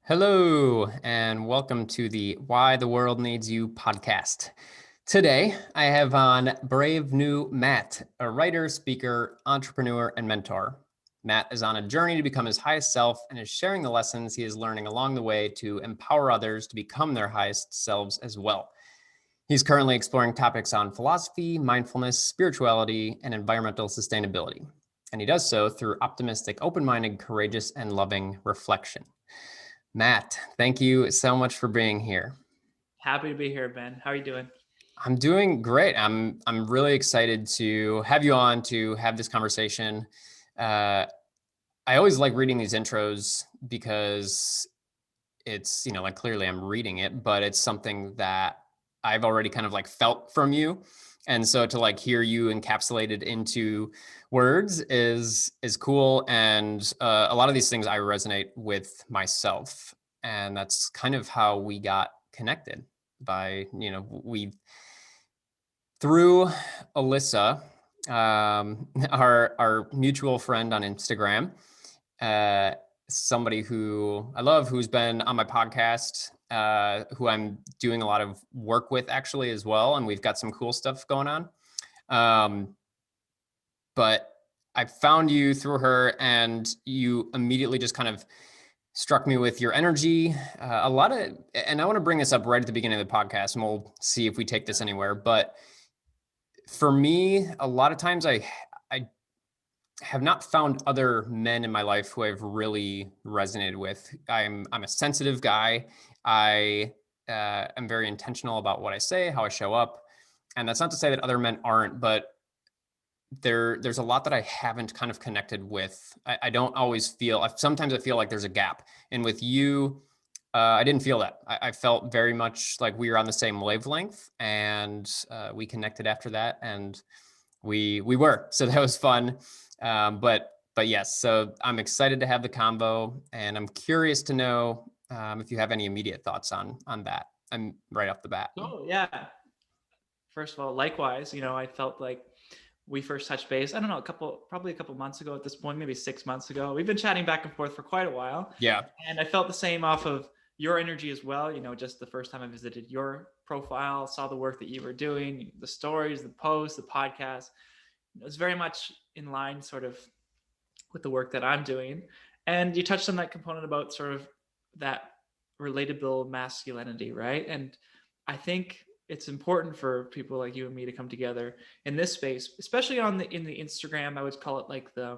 Hello, and welcome to the Why the World Needs You podcast. Today, I have on brave new Matt, a writer, speaker, entrepreneur, and mentor. Matt is on a journey to become his highest self and is sharing the lessons he is learning along the way to empower others to become their highest selves as well. He's currently exploring topics on philosophy, mindfulness, spirituality, and environmental sustainability. And he does so through optimistic, open-minded, courageous, and loving reflection. Matt, thank you so much for being here. Happy to be here, Ben. How are you doing? I'm doing great. I'm really excited to have you on to have this conversation. Uh, I always like reading these intros because it's, like clearly I'm reading it, but it's something that I've already kind of like felt from you. And so to like hear you encapsulated into words is cool. And a lot of these things I resonate with myself. And that's kind of how we got connected by, we through Alyssa, our mutual friend on Instagram, uh, somebody who I love, who's been on my podcast, who I'm doing a lot of work with actually as well, and we've got some cool stuff going on. But I found you through her, and you immediately just kind of struck me with your energy. A lot of, and I want to bring this up right at the beginning of the podcast, and we'll see if we take this anywhere. But for me, a lot of times I have not found other men in my life who I've really resonated with. I'm a sensitive guy. I am very intentional about what I say, how I show up, and that's not to say that other men aren't, but there's a lot that I haven't kind of connected with. I don't always feel. Sometimes I feel like there's a gap, and with you, I didn't feel that. I felt very much like we were on the same wavelength, and we connected after that, and we were. So that was fun. But yes, so I'm excited to have the combo, and I'm curious to know if you have any immediate thoughts on that. I'm right off the bat. Oh, yeah. First of all, likewise, I felt like we first touched base, I don't know, probably a couple months ago at this point, maybe 6 months ago. We've been chatting back and forth for quite a while. Yeah. And I felt the same off of your energy as well. Just the first time I visited your profile, saw the work that you were doing, the stories, the posts, the podcast. It was very much in line sort of with the work that I'm doing. And you touched on that component about sort of that relatable masculinity, right? And I think it's important for people like you and me to come together in this space, especially in the Instagram. I would call it like the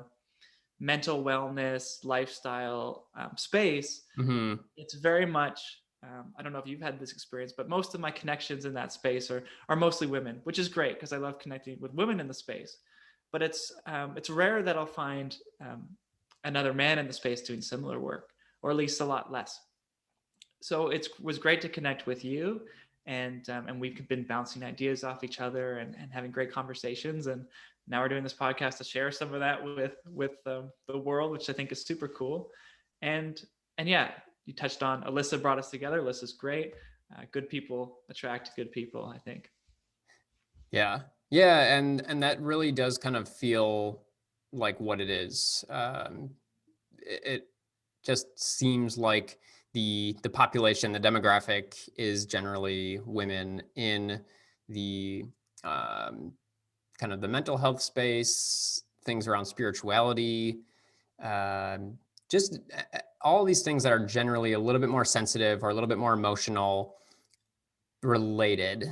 mental wellness lifestyle space. Mm-hmm. It's very much I don't know if you've had this experience, but most of my connections in that space are mostly women, which is great because I love connecting with women in the space. But it's rare that I'll find another man in the space doing similar work, or at least a lot less. So it was great to connect with you, and we've been bouncing ideas off each other and having great conversations. And now we're doing this podcast to share some of that with the world, which I think is super cool. And yeah, you touched on Alyssa brought us together. Alyssa's great. Good people attract good people, I think. Yeah. Yeah, and that really does kind of feel like what it is. It just seems like the population, the demographic is generally women in the kind of the mental health space, things around spirituality, um, just all these things that are generally a little bit more sensitive or a little bit more emotional related.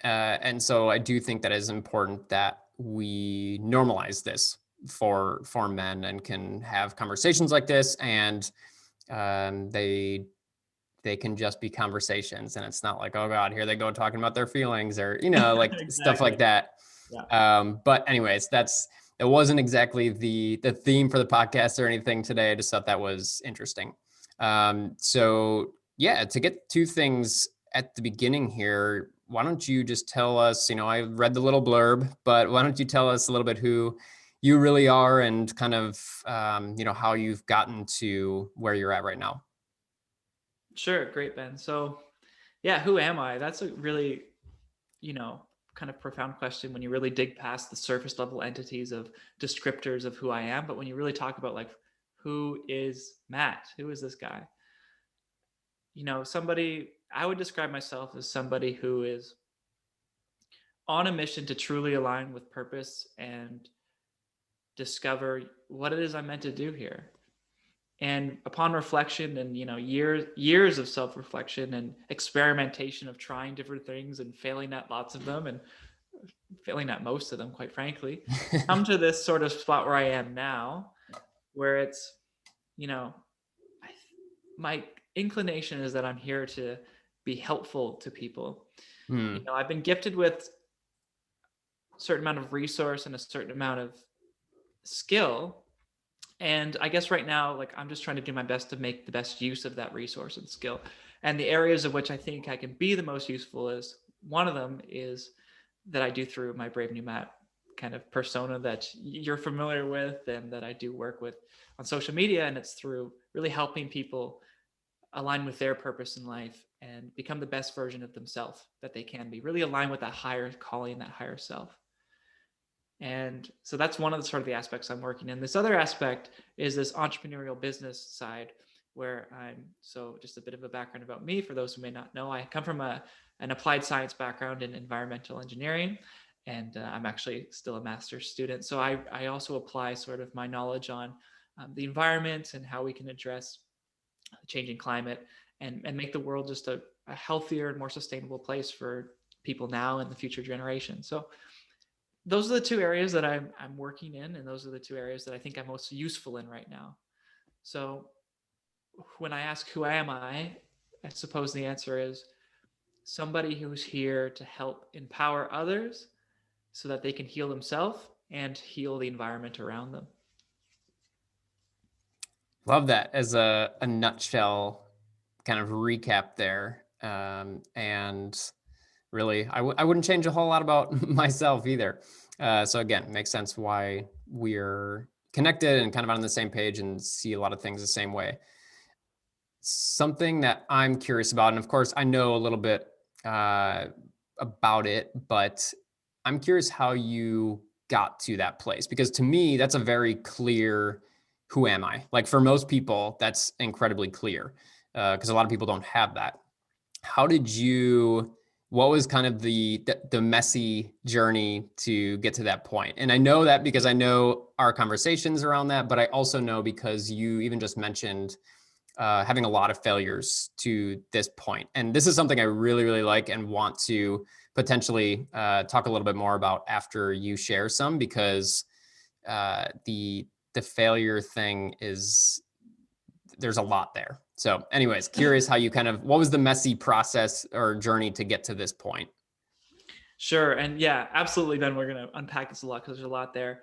And so I do think that it is important that we normalize this for men and can have conversations like this, and they can just be conversations, and it's not like, oh god, here they go talking about their feelings, or like stuff like Exactly. that. Yeah. But anyways, it wasn't exactly the theme for the podcast or anything today. I just thought that was interesting. So yeah, to get two things at the beginning here, why don't you just tell us, I read the little blurb, but why don't you tell us a little bit who you really are, and kind of how you've gotten to where you're at right now. Sure. Great, Ben. So yeah, who am I? That's a really, you know, kind of profound question when you really dig past the surface level entities of descriptors of who I am. But when you really talk about like, who is Matt? Who is this guy? somebody, I would describe myself as somebody who is on a mission to truly align with purpose and discover what it is I'm meant to do here. And upon reflection and years of self-reflection and experimentation of trying different things and failing at lots of them and failing at most of them, quite frankly, come to this sort of spot where I am now, where it's, you know, my inclination is that I'm here to be helpful to people. I've been gifted with a certain amount of resource and a certain amount of skill. And I guess right now, like, I'm just trying to do my best to make the best use of that resource and skill. And the areas of which I think I can be the most useful is, one of them is that I do through my Brave New Mat kind of persona that you're familiar with and that I do work with on social media. And it's through really helping people align with their purpose in life and become the best version of themselves that they can be, really align with that higher calling, that higher self. And so that's one of the sort of the aspects I'm working in. This other aspect is this entrepreneurial business side, where so just a bit of a background about me for those who may not know. I come from an applied science background in environmental engineering, and I'm actually still a master's student. So I also apply sort of my knowledge on the environment and how we can address the changing climate and make the world just a healthier and more sustainable place for people now and the future generations. So those are the two areas that I'm working in, and those are the two areas that I think I'm most useful in right now. So when I ask who am I suppose the answer is somebody who's here to help empower others so that they can heal themselves and heal the environment around them. Love that as a nutshell kind of recap there. And really, I wouldn't change a whole lot about myself either. So again, makes sense why we're connected and kind of on the same page and see a lot of things the same way. Something that I'm curious about, and of course, I know a little bit about it, but I'm curious how you got to that place, because to me, that's a very clear, who am I? Like for most people, that's incredibly clear because a lot of people don't have that. How did you, what was kind of the messy journey to get to that point? And I know that because I know our conversations around that, but I also know because you even just mentioned having a lot of failures to this point. And this is something I really, really like and want to potentially talk a little bit more about after you share some, because the failure thing is, there's a lot there. So anyways, curious how you kind of, what was the messy process or journey to get to this point? Sure. And yeah, absolutely, Ben, we're going to unpack this a lot because there's a lot there.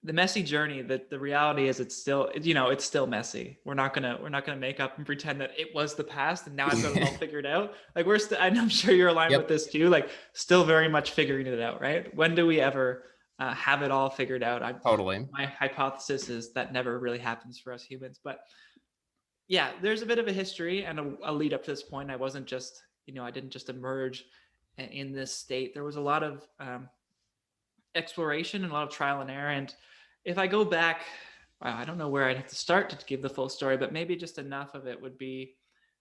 The messy journey, the reality is it's still, it's still messy. We're not gonna make up and pretend that it was the past and now I've got it all figured out. Like we're still, and I'm sure you're aligned Yep. with this too, like still very much figuring it out, right? When do we ever have it all figured out? Totally. My hypothesis is that never really happens for us humans. But yeah, there's a bit of a history and a lead up to this point. I wasn't just, I didn't just emerge in this state. There was a lot of exploration and a lot of trial and error. And if I go back, I don't know where I'd have to start to give the full story, but maybe just enough of it would be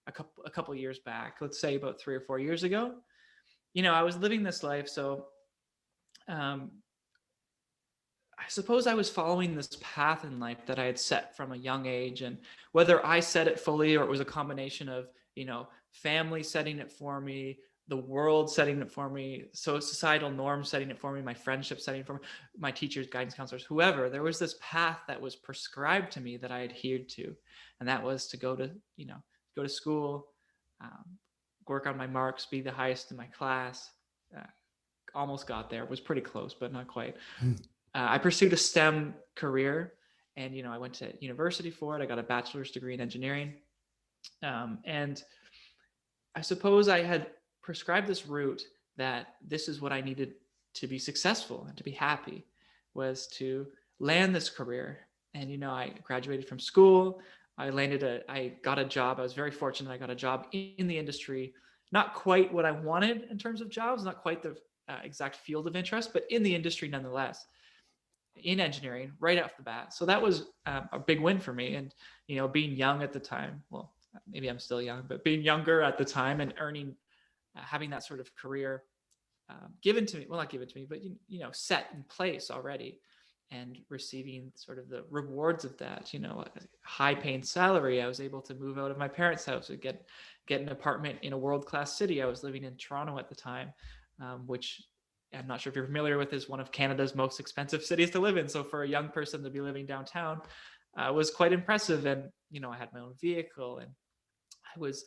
a couple years back. Let's say about 3 or 4 years ago. I was living this life, so I suppose I was following this path in life that I had set from a young age, and whether I set it fully or it was a combination of family setting it for me, the world setting it for me, so societal norms setting it for me, my friendship setting it for me, my teachers, guidance counselors, whoever. There was this path that was prescribed to me that I adhered to, and that was to go to school, work on my marks, be the highest in my class. Almost got there. Was pretty close, but not quite. I pursued a STEM career, and I went to university for it. I got a bachelor's degree in engineering, and I suppose I had prescribed this route that this is what I needed to be successful and to be happy, was to land this career. And I graduated from school. I got a job. I was very fortunate. I got a job in the industry, not quite what I wanted in terms of jobs, not quite the exact field of interest, but in the industry nonetheless, in engineering right off the bat. So that was a big win for me. And being young at the time, well, maybe I'm still young, but being younger at the time and earning, having that sort of career given to me, well, not given to me, but set in place already, and receiving sort of the rewards of that, a high paying salary. I was able to move out of my parents' house and get an apartment in a world-class city. I was living in Toronto at the time, which I'm not sure if you're familiar with, is one of Canada's most expensive cities to live in. So for a young person to be living downtown was quite impressive. And, I had my own vehicle, and I was,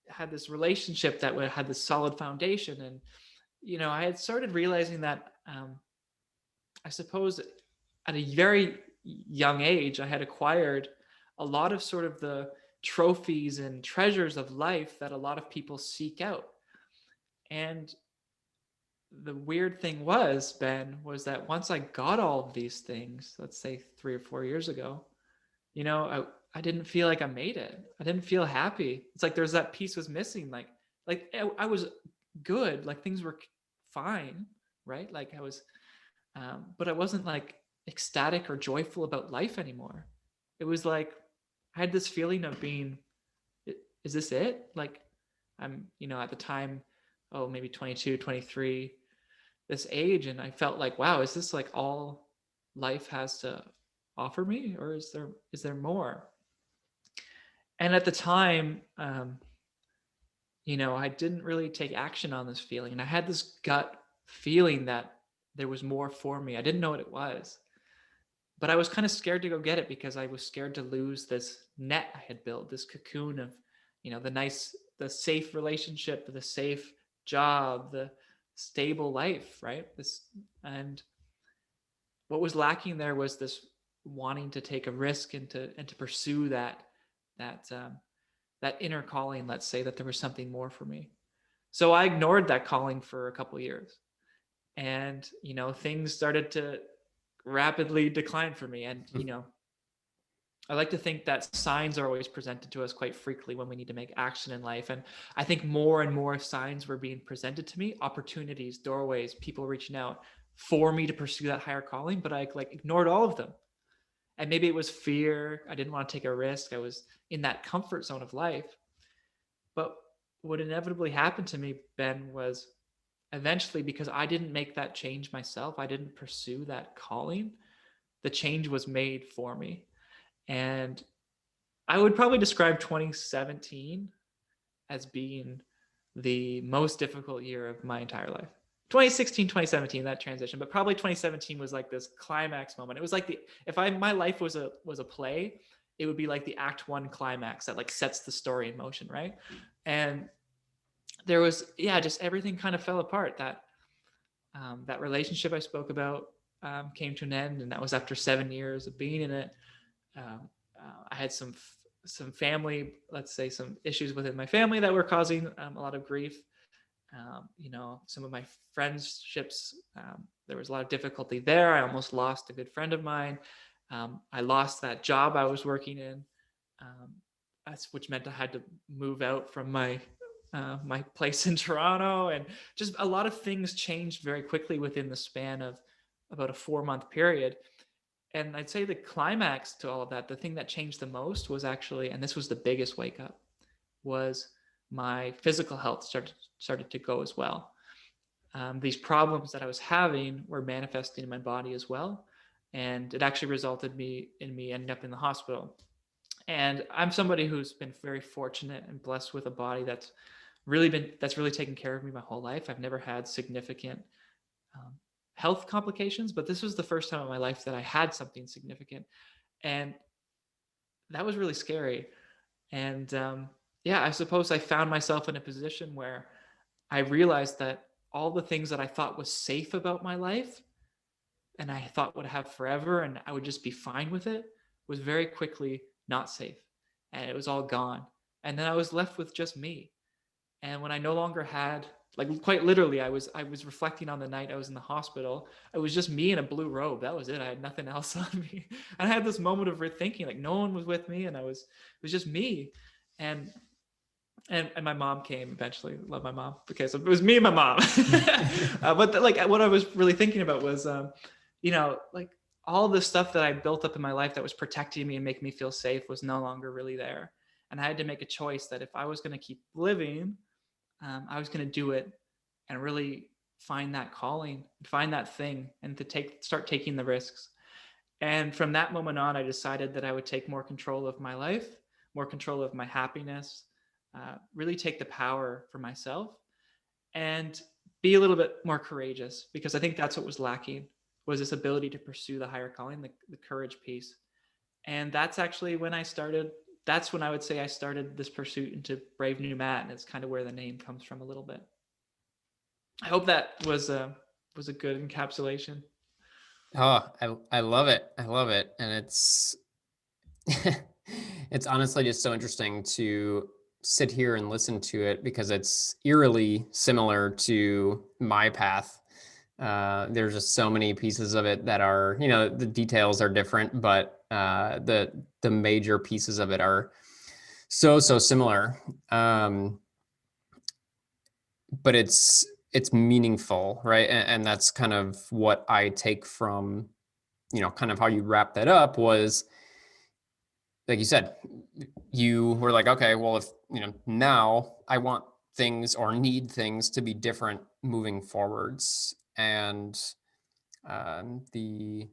had this relationship that had this solid foundation. And, I had started realizing that, I suppose at a very young age, I had acquired a lot of sort of the trophies and treasures of life that a lot of people seek out. And the weird thing was, Ben, was that once I got all of these things, let's say 3 or 4 years ago, I didn't feel like I made it. I didn't feel happy. It's like there's that piece was missing. Like I was good, like things were fine, right? Like I was, but I wasn't like ecstatic or joyful about life anymore. It was like I had this feeling of being, is this it? Like I'm, at the time, oh, maybe 22, 23, this age. And I felt like, wow, is this like all life has to offer me, or is there more? And at the time, I didn't really take action on this feeling. And I had this gut feeling that there was more for me. I didn't know what it was, but I was kind of scared to go get it because I was scared to lose this net I had built, this cocoon of, the safe relationship, the safe job, the stable life, right? And what was lacking there was this wanting to take a risk and to pursue that that inner calling. Let's say that there was something more for me. So I ignored that calling for a couple of years, and things started to rapidly decline for me. And I like to think that signs are always presented to us quite frequently when we need to make action in life. And I think more and more signs were being presented to me, opportunities, doorways, people reaching out for me to pursue that higher calling, but I ignored all of them. And maybe it was fear. I didn't want to take a risk. I was in that comfort zone of life. But what inevitably happened to me, Ben, was eventually, because I didn't make that change myself, I didn't pursue that calling, the change was made for me. And I would probably describe 2017 as being the most difficult year of my entire life. 2016, 2017, that transition, but probably 2017 was like this climax moment. It was like my life was a play, it would be like the act one climax that like sets the story in motion, right? And there was, just everything kind of fell apart. That relationship I spoke about came to an end, and that was after 7 years of being in it. I had some family, let's say some issues within my family that were causing a lot of grief. Some of my friendships, there was a lot of difficulty there. I almost lost a good friend of mine. I lost that job I was working in, which meant I had to move out from my place in Toronto, and just a lot of things changed very quickly within the span of about a 4-month period. And I'd say the climax to all of that, the thing that changed the most was actually, and this was the biggest wake up, was my physical health started to go as well. These problems that I was having were manifesting in my body as well. And it actually resulted in me ending up in the hospital. And I'm somebody who's been very fortunate and blessed with a body that's really taken care of me my whole life. I've never had significant health complications, but this was the first time in my life that I had something significant. And that was really scary. And I suppose I found myself in a position where I realized that all the things that I thought was safe about my life and I thought would have forever and I would just be fine with it was very quickly not safe. And it was all gone. And then I was left with just me. And when I no longer had, like quite literally, I was reflecting on the night I was in the hospital. It was just me in a blue robe. That was it. I had nothing else on me. And I had this moment of rethinking, like no one was with me, and it was just me. And my mom came eventually. Love my mom. Okay, so it was me and my mom. But what I was really thinking about was, like all the stuff that I built up in my life that was protecting me and making me feel safe was no longer really there. And I had to make a choice that if I was going to keep living, I was going to do it and really find that calling, find that thing, and to start taking the risks. And from that moment on, I decided that I would take more control of my life, more control of my happiness, really take the power for myself, and be a little bit more courageous, because I think that's what was lacking, was this ability to pursue the higher calling, the courage piece. And that's actually when I started. That's when I would say I started this pursuit into Brave New Matt, and it's kind of where the name comes from a little bit. I hope that was a good encapsulation. Oh, I love it. I love it. And it's it's honestly just so interesting to sit here and listen to it because it's eerily similar to my path. There's just so many pieces of it that are, the details are different, but the major pieces of it are so similar. But it's meaningful, right? And that's kind of what I take from, kind of how you wrap that up was, like you said, you were like, okay, well, if, now I want things or need things to be different moving forwards. And the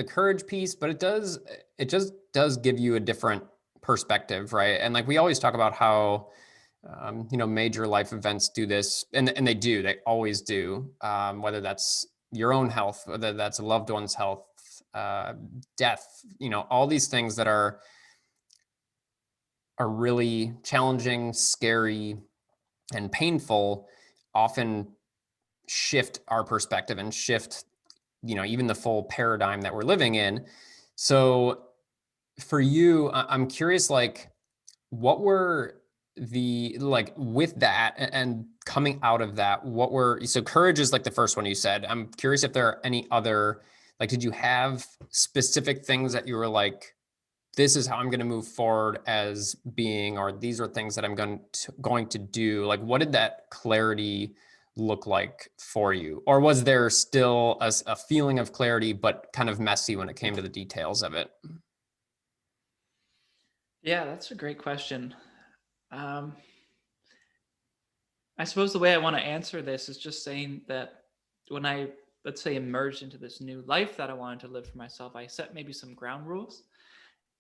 courage piece, but it just does give you a different perspective, right? And like we always talk about how major life events do this, and they always do, whether that's your own health, whether that's a loved one's health, death, all these things that are really challenging, scary, and painful, often shift our perspective and shift, even the full paradigm that we're living in. So for you, I'm curious, like, what were like with that and coming out of that, so courage is like the first one you said. I'm curious if there are any other, like, did you have specific things that you were like, this is how I'm going to move forward as being, or these are things that I'm going to do? Like, what did that clarity look like for you? Or was there still a feeling of clarity, but kind of messy when it came to the details of it? Yeah, that's a great question. Um, I suppose the way I want to answer this is just saying that when I, let's say, emerged into this new life that I wanted to live for myself, I set maybe some ground rules.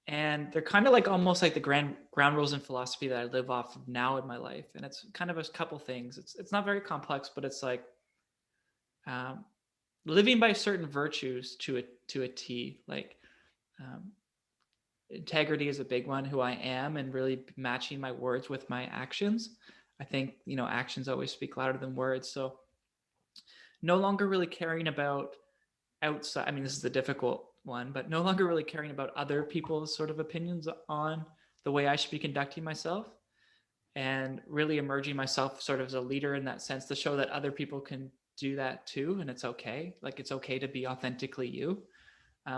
And they're kind of like almost like the ground rules and philosophy that I live off of now in my life. And it's kind of a couple things. It's not very complex, but it's like um, living by certain virtues to a T. Like um, integrity is a big one, who I am, and really matching my words with my actions. I think, actions always speak louder than words. So no longer really caring about outside, I mean, this is the difficult one, but no longer really caring about other people's sort of opinions on the way I should be conducting myself, and really emerging myself sort of as a leader in that sense, to show that other people can do that too. And it's okay. Like, it's okay to be authentically you.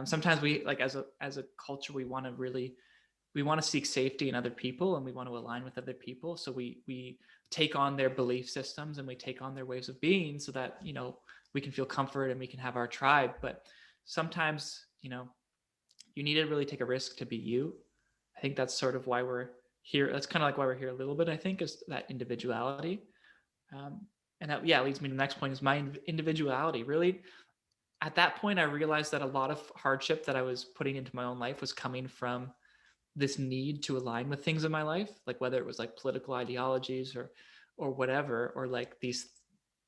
Sometimes we, like, as a culture, we want to seek safety in other people, and we want to align with other people. So we take on their belief systems, and we take on their ways of being, so that, we can feel comfort and we can have our tribe. But sometimes, you need to really take a risk to be you. I think that's sort of why we're here. That's kind of like why we're here a little bit, I think, is that individuality. And that, yeah, leads me to the next point, is my individuality. Really, at that point, I realized that a lot of hardship that I was putting into my own life was coming from this need to align with things in my life, like whether it was like political ideologies or whatever, or like these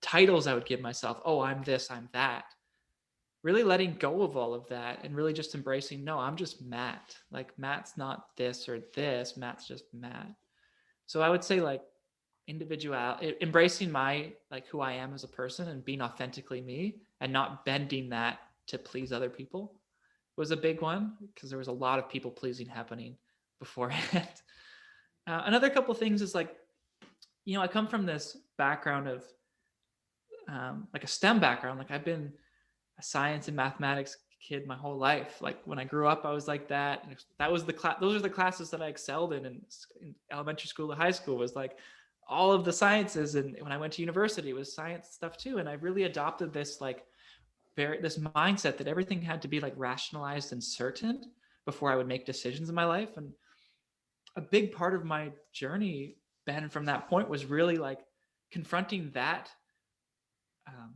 titles I would give myself. Oh, I'm this, I'm that. Really letting go of all of that and really just embracing, no, I'm just Matt. Like, Matt's not this or this. Matt's just Matt. So I would say, like, individual, embracing my, like, who I am as a person and being authentically me, and not bending that to please other people, was a big one, because there was a lot of people pleasing happening beforehand. Another couple of things is, like, I come from this background of like a STEM background. Like, I've been a science and mathematics kid my whole life. Like, when I grew up, I was like that. And that was the class. Those are the classes that I excelled in elementary school to high school, was like all of the sciences. And when I went to university, it was science stuff too. And I really adopted this, like, this mindset that everything had to be like rationalized and certain before I would make decisions in my life. And a big part of my journey, Ben, from that point was really like confronting that um,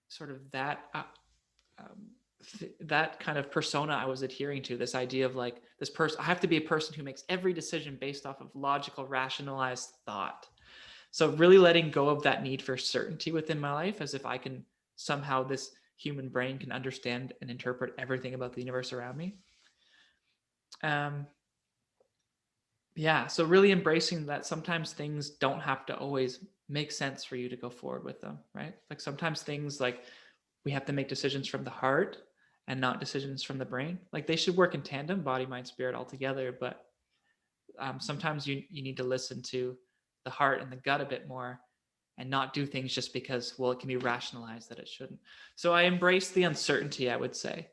sort of um, that kind of persona I was adhering to, this idea of like this person, I have to be a person who makes every decision based off of logical, rationalized thought. So really letting go of that need for certainty within my life, as if I can somehow, this human brain can understand and interpret everything about the universe around me. Um, yeah, so really embracing that sometimes things don't have to always make sense for you to go forward with them, right? Like sometimes things like we have to make decisions from the heart and not decisions from the brain. Like they should work in tandem, body, mind, spirit all together. But sometimes you need to listen to the heart and the gut a bit more and not do things just because, well, it can be rationalized that it shouldn't. So I embrace the uncertainty, I would say,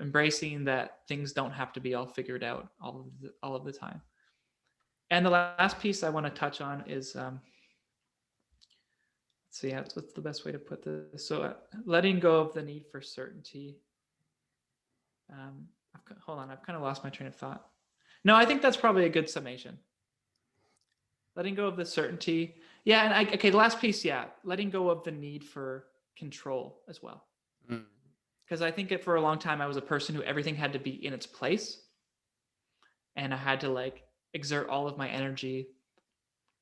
embracing that things don't have to be all figured out all of the time. And the last piece I want to touch on is let's see, what's the best way to put this? So letting go of the need for certainty. Hold on, I've kind of lost my train of thought. No, I think that's probably a good summation. Letting go of the certainty. Yeah, and okay, the last piece, yeah, letting go of the need for control as well. Because I think for a long time I was a person who everything had to be in its place, and I had to like exert all of my energy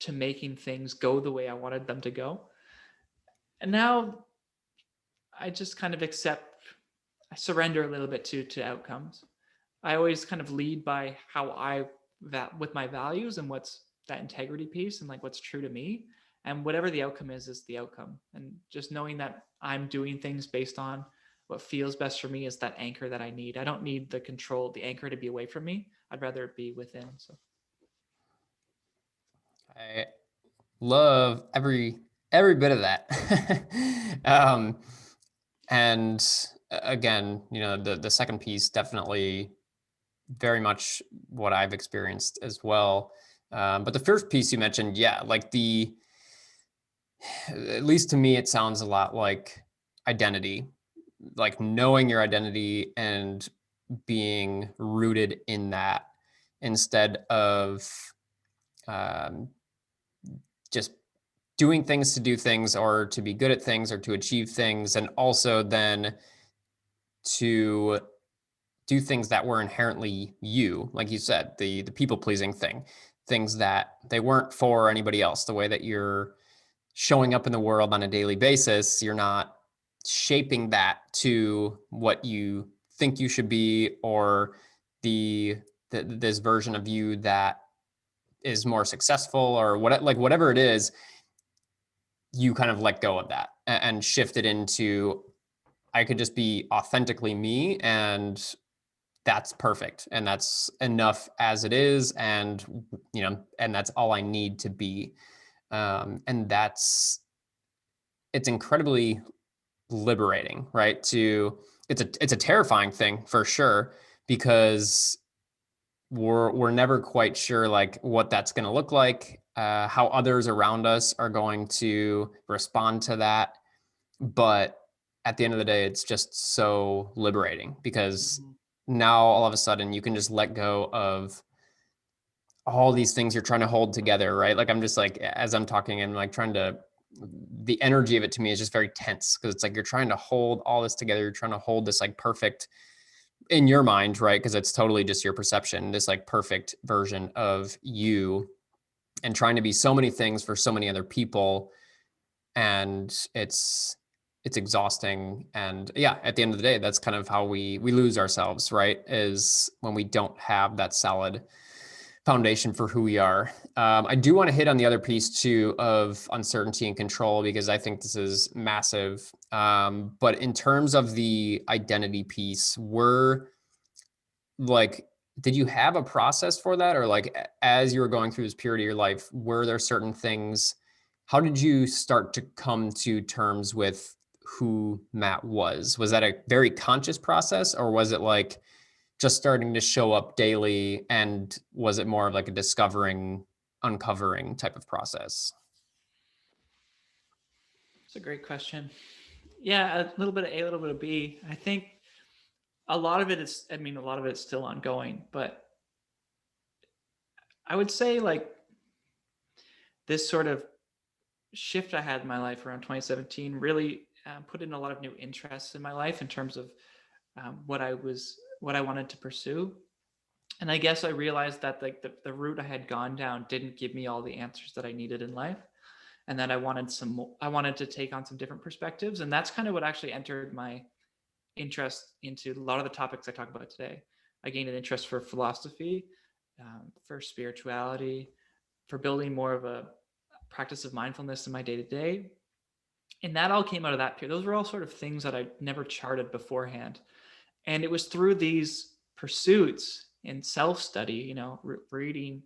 to making things go the way I wanted them to go. And now I just kind of I surrender a little bit to outcomes. I always kind of lead by how that with my values and what's that integrity piece and like what's true to me, and whatever the outcome is the outcome. And just knowing that I'm doing things based on what feels best for me is that anchor that I need. I don't need the anchor to be away from me. I'd rather it be within. So I love every bit of that. And again, the second piece definitely very much what I've experienced as well. But the first piece you mentioned, yeah, like at least to me, it sounds a lot like identity, like knowing your identity and being rooted in that instead of um, just doing things to do things or to be good at things or to achieve things. And also then to do things that were inherently you, like you said, the people pleasing things that they weren't for anybody else. The way that you're showing up in the world on a daily basis, you're not shaping that to what you think you should be, or this version of you that is more successful, or whatever it is. You kind of let go of that and shift it into, I could just be authentically me, and that's perfect, and that's enough as it is, and and that's all I need to be. And it's incredibly liberating, right? It's a terrifying thing for sure, because we're never quite sure like what that's going to look like, how others around us are going to respond to that. But at the end of the day, it's just so liberating, because now all of a sudden you can just let go of all these things you're trying to hold together, right? Like I'm just like, as I'm talking and like the energy of it to me is just very tense, because it's like you're trying to hold all this together. You're trying to hold this like perfect, in your mind, right? Because it's totally just your perception, this like perfect version of you, and trying to be so many things for so many other people. And it's exhausting. And yeah, at the end of the day, that's kind of how we lose ourselves, right? Is when we don't have that solid foundation for who we are. I do want to hit on the other piece too of uncertainty and control, because I think this is massive. But in terms of the identity piece, like, did you have a process for that? Or like, as you were going through this period of your life, were there certain things, how did you start to come to terms with who Matt was? Was that a very conscious process, or was it like just starting to show up daily? And was it more of like a uncovering type of process? it's a great question. Yeah, a little bit of A, a little bit of B. I think a lot of it is, I mean, a lot of it's still ongoing, but I would say like this sort of shift I had in my life around 2017 really put in a lot of new interests in my life in terms of what I wanted to pursue. And I guess I realized that like the route I had gone down didn't give me all the answers that I needed in life, and that I wanted to take on some different perspectives, and that's kind of what actually entered my interest into a lot of the topics I talk about today. I gained an interest for philosophy, for spirituality, for building more of a practice of mindfulness in my day to day. And that all came out of that period. Those were all sort of things that I never charted beforehand. And it was through these pursuits in self study, reading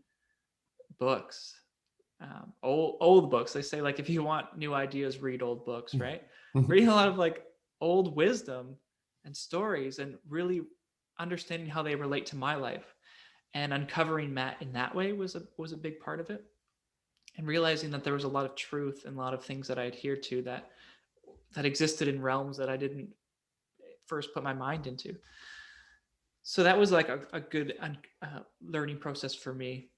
books, old books. They say, like, if you want new ideas, read old books, right? Reading a lot of like old wisdom and stories and really understanding how they relate to my life and uncovering that in that way was a big part of it, and realizing that there was a lot of truth and a lot of things that I adhered to that existed in realms that I didn't first put my mind into. So that was like a good learning process for me,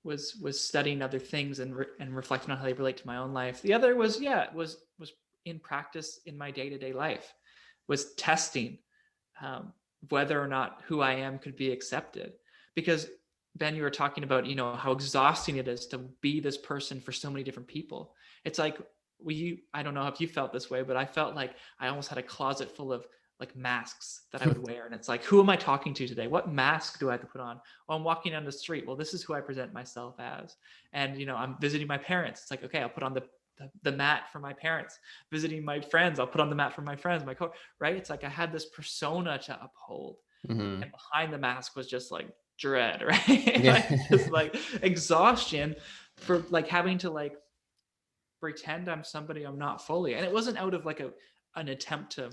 was studying other things and reflecting on how they relate to my own life. The other was was in practice in my day-to-day life, was testing whether or not who I am could be accepted. Because Ben, you were talking about, how exhausting it is to be this person for so many different people. It's like, I don't know if you felt this way, but I felt like I almost had a closet full of like masks that I would wear. And it's like, who am I talking to today? What mask do I have to put on? Oh, I'm walking down the street. Well, this is who I present myself as. And, I'm visiting my parents. It's like, okay, I'll put on the mat for my parents. Visiting my friends, I'll put on the mat for my friends, right? It's like I had this persona to uphold. Mm-hmm. And behind the mask was just like dread, right? Yeah. Like just like exhaustion for like having to like pretend I'm somebody I'm not fully. And it wasn't out of like an attempt to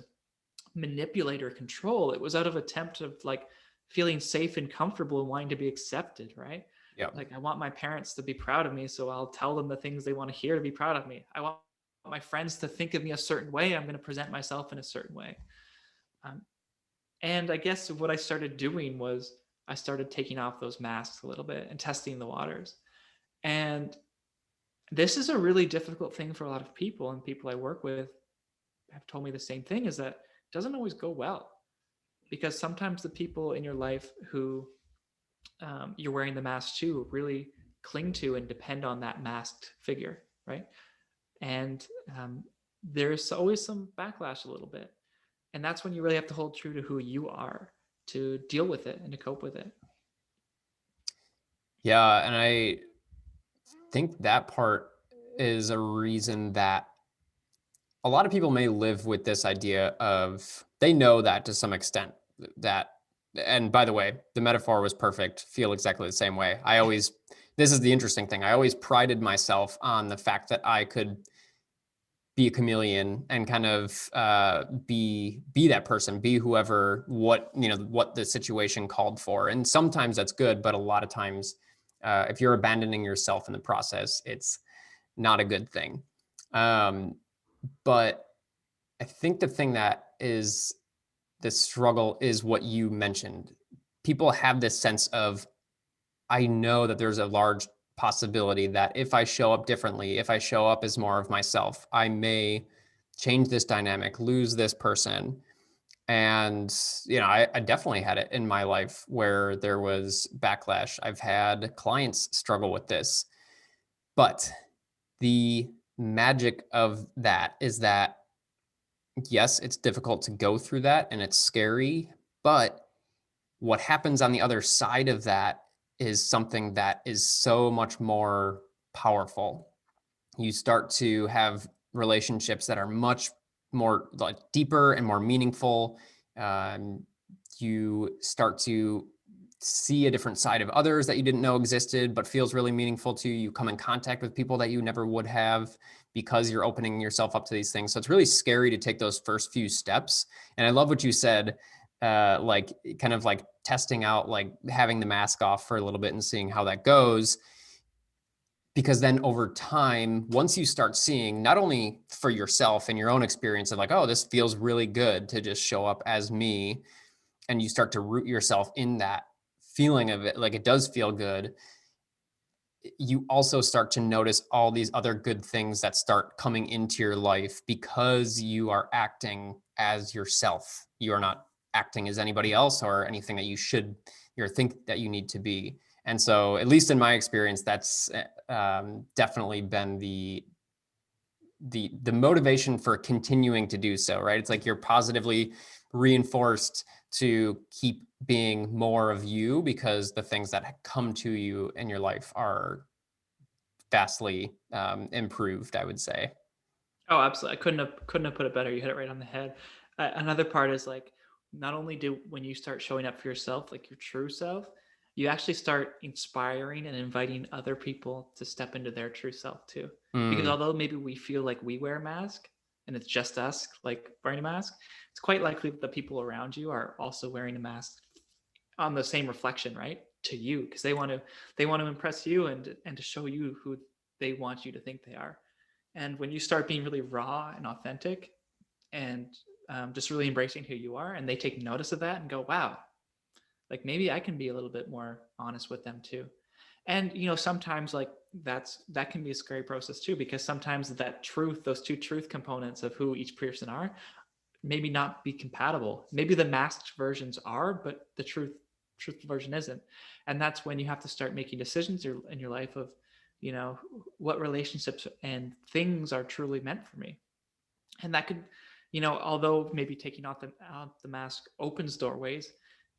manipulate or control. It was out of attempt of like feeling safe and comfortable and wanting to be accepted, right? Yeah. Like I want my parents to be proud of me, so I'll tell them the things they want to hear to be proud of me. I want my friends to think of me a certain way. I'm going to present myself in a certain way. Um, and I guess what I started doing was I started taking off those masks a little bit and testing the waters. And this is a really difficult thing for a lot of people, and people I work with have told me the same thing, is that it doesn't always go well, because sometimes the people in your life who you're wearing the mask to really cling to and depend on that masked figure, right? And there's always some backlash a little bit. And that's when you really have to hold true to who you are to deal with it and to cope with it. Yeah. And I think that part is a reason that a lot of people may live with this idea of, they know that to some extent, that, and by the way, the metaphor was perfect, feel exactly the same way. This is the interesting thing. I always prided myself on the fact that I could be a chameleon and kind of be that person, be whoever, what the situation called for. And sometimes that's good, but a lot of times, if you're abandoning yourself in the process, it's not a good thing. But I think the thing that is the struggle is what you mentioned. People have this sense of, I know that there's a large possibility that if I show up differently, if I show up as more of myself, I may change this dynamic, lose this person. And, I definitely had it in my life where there was backlash. I've had clients struggle with this. But the magic of that is that, yes, it's difficult to go through that and it's scary, but what happens on the other side of that is something that is so much more powerful. You start to have relationships that are much more like deeper and more meaningful. Um, you start to see a different side of others that you didn't know existed, but feels really meaningful to you. You come in contact with people that you never would have because you're opening yourself up to these things. So it's really scary to take those first few steps. And I love what you said, like kind of like testing out, like having the mask off for a little bit and seeing how that goes. Because then over time, once you start seeing, not only for yourself and your own experience of like, oh, this feels really good to just show up as me, and you start to root yourself in that feeling of it, like it does feel good, you also start to notice all these other good things that start coming into your life because you are acting as yourself. You are not acting as anybody else or anything that you think that you need to be. And so, at least in my experience, that's definitely been the motivation for continuing to do so, right? It's like you're positively reinforced to keep being more of you because the things that come to you in your life are vastly improved, I would say. Oh, absolutely. I couldn't have put it better. You hit it right on the head. Another part is like, not only do when you start showing up for yourself, like your true self, you actually start inspiring and inviting other people to step into their true self too. Because Mm, although maybe we feel like we wear a mask and it's just us like wearing a mask, it's quite likely that the people around you are also wearing a mask on the same reflection, right? To you, because they want to impress you and to show you who they want you to think they are. And when you start being really raw and authentic and just really embracing who you are, and they take notice of that and go, wow, like maybe I can be a little bit more honest with them too. And sometimes like that can be a scary process too, because sometimes that truth, those two truth components of who each person are, maybe not be compatible. Maybe the masked versions are, but the truthful version isn't. And that's when you have to start making decisions in your life of, what relationships and things are truly meant for me. And that could, although maybe taking out the mask opens doorways,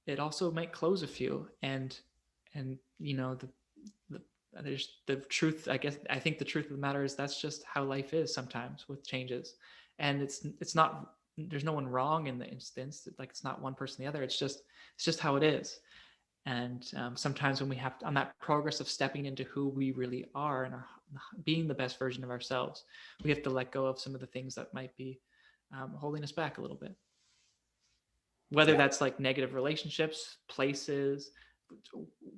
it also might close a few. And the there's the truth. I think the truth of the matter is that's just how life is sometimes with changes. And it's not, there's no one wrong in the instance, like it's not one person or the other, it's just how it is. And sometimes when we have on that progress of stepping into who we really are and being the best version of ourselves, we have to let go of some of the things that might be holding us back a little bit, whether yeah. that's like negative relationships, places,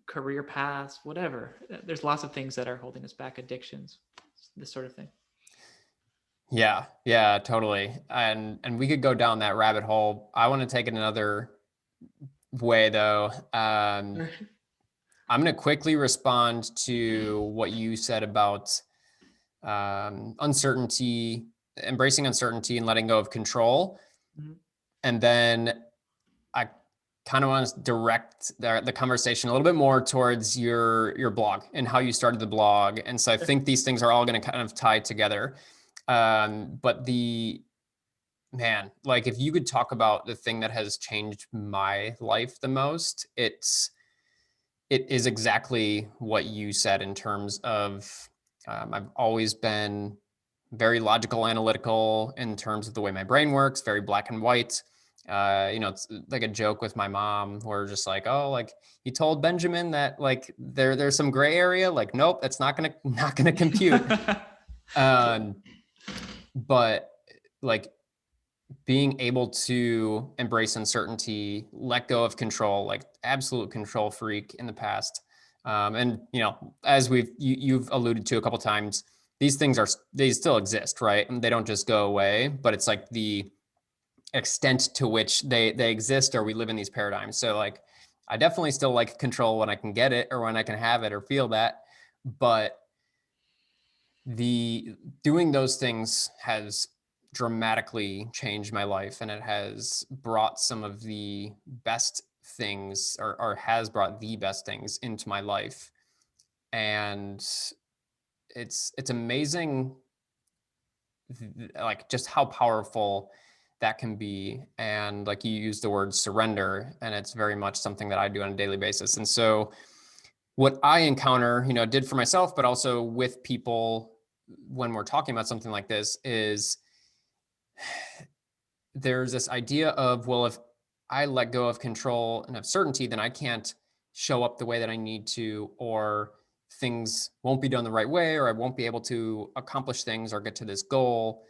career paths, whatever. There's lots of things that are holding us back, addictions, this sort of thing. Yeah, yeah, totally. And we could go down that rabbit hole. I want to take it another way though. I'm going to quickly respond to what you said about uncertainty, embracing uncertainty and letting go of control. Mhm. And then I kind of want to direct the conversation a little bit more towards your blog and how you started the blog. And so I think these things are all going to kind of tie together. But like if you could talk about the thing that has changed my life the most, it is exactly what you said in terms of I've always been very logical, analytical in terms of the way my brain works, very black and white. It's like a joke with my mom. We're just like, oh, like you told Benjamin that like there's some gray area. Like, nope, that's not gonna compute. Cool. Um, but like being able to embrace uncertainty, let go of control, like absolute control freak in the past. And as you've alluded to a couple times, these things they still exist, right? And they don't just go away, but it's like the extent to which they exist or we live in these paradigms. So like I definitely still like control when I can get it or when I can have it or feel that. But the doing those things has dramatically changed my life and it has brought some of the best things or has brought the best things into my life. And it's amazing like just how powerful that can be. And like you use the word surrender, and it's very much something that I do on a daily basis. And so what I encounter, did for myself, but also with people when we're talking about something like this is there's this idea of, well, if I let go of control and of certainty, then I can't show up the way that I need to, or things won't be done the right way, or I won't be able to accomplish things or get to this goal.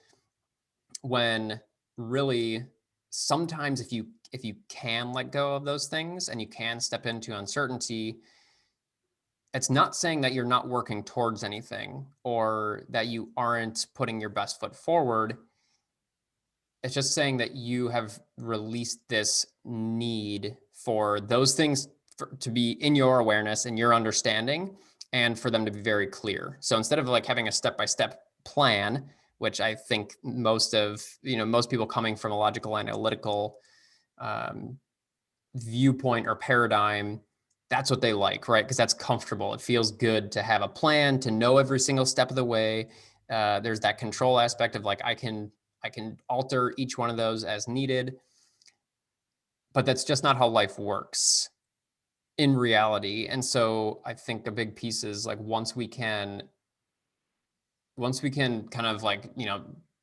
When really, sometimes if you can let go of those things and you can step into uncertainty, it's not saying that you're not working towards anything or that you aren't putting your best foot forward. It's just saying that you have released this need for those things to be in your awareness and your understanding. and for them to be very clear. So instead of like having a step-by-step plan, which I think most people coming from a logical analytical um, viewpoint or paradigm, that's what they like, right? Because that's comfortable. It feels good to have a plan, to know every single step of the way. There's that control aspect of like I can alter each one of those as needed, but that's just not how life works in reality. And so I think a big piece is like once we can kind of like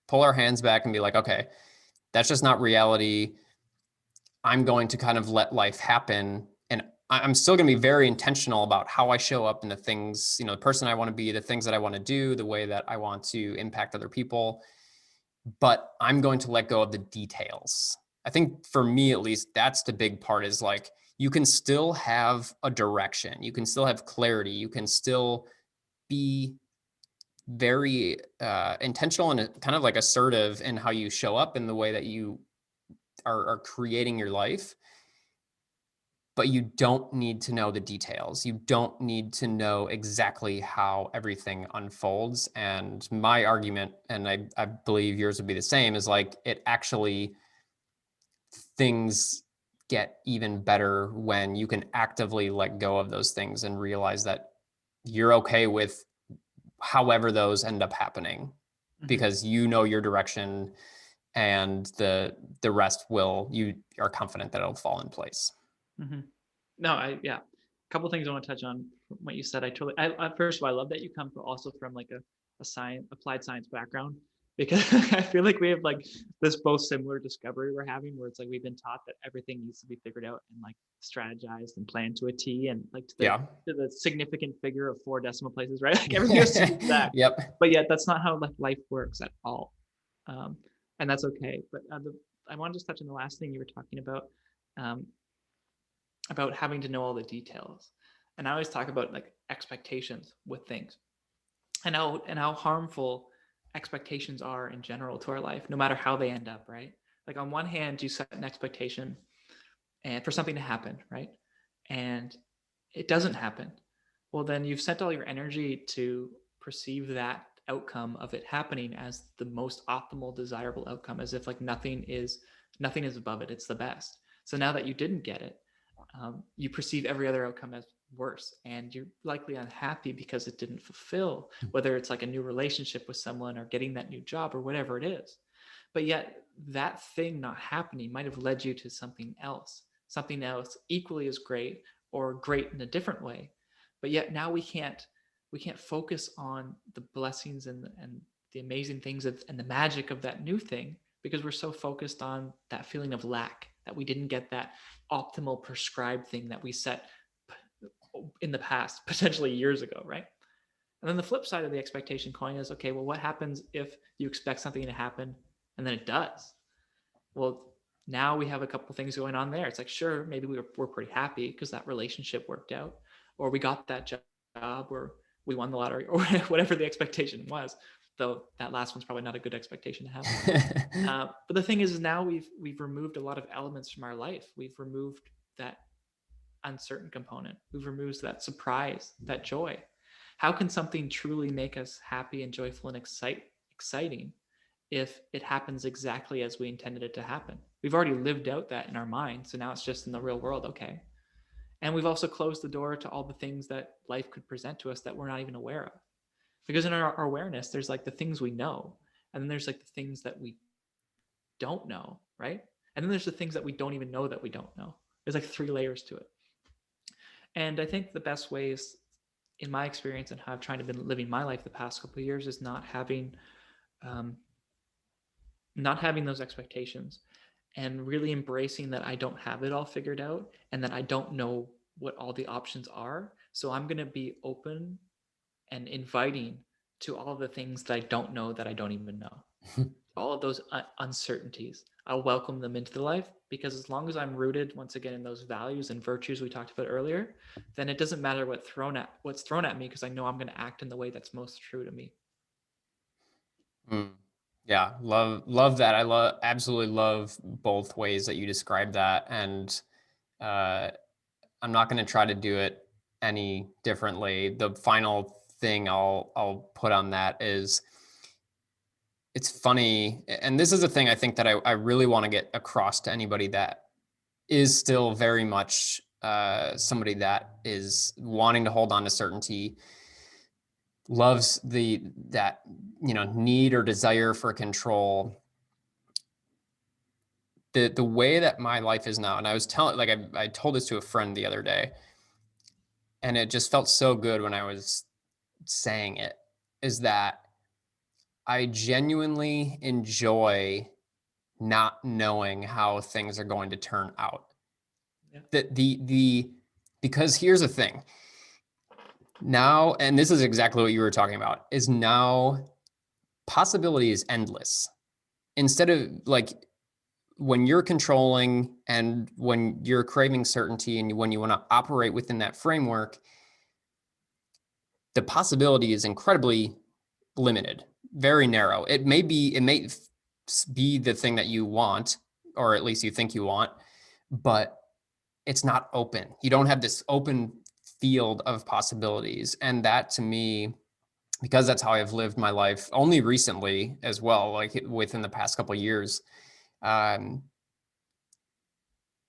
pull our hands back and be like, okay, that's just not reality. I'm going to kind of let life happen. And I'm still going to be very intentional about how I show up and the things, the person I want to be, the things that I want to do, the way that I want to impact other people. But I'm going to let go of the details. I think for me, at least, that's the big part is like you can still have a direction, you can still have clarity, you can still be very intentional and kind of like assertive in how you show up in the way that you are creating your life, but you don't need to know the details. You don't need to know exactly how everything unfolds. And my argument, and I believe yours would be the same, is like it actually, things get even better when you can actively let go of those things and realize that you're okay with however those end up happening Mm-hmm. because you know your direction, and the rest will, you are confident that it'll fall in place. Mm-hmm. No, yeah. A couple things I want to touch on from what you said. First of all, I love that you come from also from like a science, applied science background, because I feel like we have like this both similar discovery we're having, where it's like we've been taught that everything needs to be figured out and like strategized and planned to a T, and like Yeah. to the significant figure of 4 decimal places, right? Like everything has to be exact. Yep. But yet that's not how like life works at all, um, and that's okay. But I want to just touch on the last thing you were talking um, about having to know all the details. And I always talk about like expectations with things, and how harmful expectations are in general to our life, no matter how they end up, right? Like on one hand, you set an expectation and for something to happen, right? And it doesn't happen. Well, then you've sent all your energy to perceive that outcome of it happening as the most optimal desirable outcome, as if like nothing is above it, it's the best. So now that you didn't get it, you perceive every other outcome as worse, and you're likely unhappy because it didn't fulfill, whether it's like a new relationship with someone or getting that new job or whatever it is. But yet that thing not happening might have led you to something else equally as great or great in a different way. But yet now we can't focus on the blessings and the amazing things and the magic of that new thing, because we're so focused on that feeling of lack, that we didn't get that optimal prescribed thing that we set in the past, potentially years ago, right? And then the flip side of the expectation coin is, okay, well, what happens if you expect something to happen and then it does? Well, now we have a couple things going on there. It's like, sure, maybe we're pretty happy because that relationship worked out, or we got that job, or we won the lottery, or whatever the expectation was. Though that last one's probably not a good expectation to have. But the thing is now we've removed a lot of elements from our life. We've removed that uncertain component. We've removed that surprise, that joy. How can something truly make us happy and joyful and exciting if it happens exactly as we intended it to happen? We've already lived out that in our mind, so now it's just in the real world, okay? And we've also closed the door to all the things that life could present to us that we're not even aware of. Because in our awareness, there's like the things we know, and then there's like the things that we don't know, right? And then there's the things that we don't even know that we don't know. There's like 3 layers to it. And I think the best ways, in my experience and how I've tried to been living my life the past couple of years, is um, not having those expectations, and really embracing that I don't have it all figured out and that I don't know what all the options are. So I'm going to be open and inviting to all of the things that I don't know that I don't even know. All of those uncertainties, I'll welcome them into the life, because as long as I'm rooted once again in those values and virtues we talked about earlier, then it doesn't matter what's thrown at me, because I know I'm going to act in the way that's most true to me. Mm. Yeah, love that. I absolutely love both ways that you describe that, and uh, I'm not going to try to do it any differently. The final thing I'll put on that is, it's funny, and this is a thing I think that I really want to get across to anybody that is still very much somebody that is wanting to hold on to certainty, loves that need or desire for control. The way that my life is now, and I was telling, like, I told this to a friend the other day, and it just felt so good when I was saying it, is that I genuinely enjoy not knowing how things are going to turn out. Yeah. The Because here's the thing. Now, and this is exactly what you were talking about, is now possibility is endless. Instead of, like, when you're controlling and when you're craving certainty and when you want to operate within that framework, the possibility is incredibly limited, very narrow. It may be the thing that you want, or at least you think you want, but it's not open. You don't have this open field of possibilities. And that, to me, because that's how I've lived my life only recently as well, like within the past couple of years, um,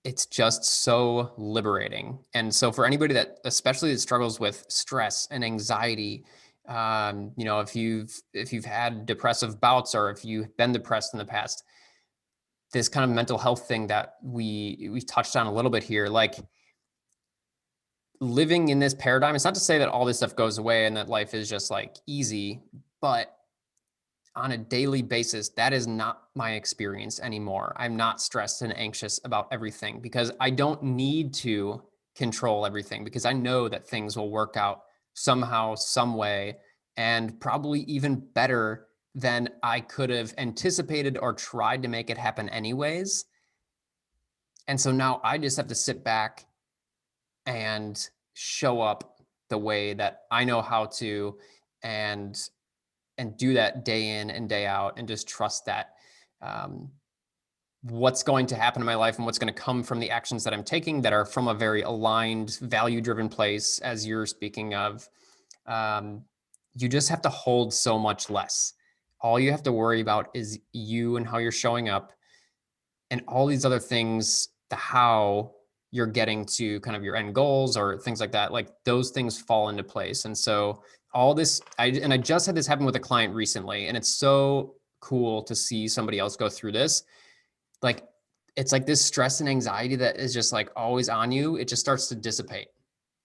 it's just so liberating. And so for anybody that especially struggles with stress and anxiety, if you've had depressive bouts, or if you've been depressed in the past, this kind of mental health thing that we touched on a little bit here, like, living in this paradigm, it's not to say that all this stuff goes away and that life is just like easy, but on a daily basis, that is not my experience anymore. I'm not stressed and anxious about everything because I don't need to control everything, because I know that things will work out somehow, some way, and probably even better than I could have anticipated or tried to make it happen anyways. And so now I just have to sit back and show up the way that I know how to, and do that day in and day out, and just trust that um, what's going to happen in my life and what's going to come from the actions that I'm taking that are from a very aligned, value driven place, as you're speaking of, um, you just have to hold so much less. All you have to worry about is you and how you're showing up, and all these other things, the how you're getting to kind of your end goals or things like that, like those things fall into place. And so all this, I just had this happen with a client recently, and it's so cool to see somebody else go through this. Like, it's like this stress and anxiety that is just like always on you, it just starts to dissipate.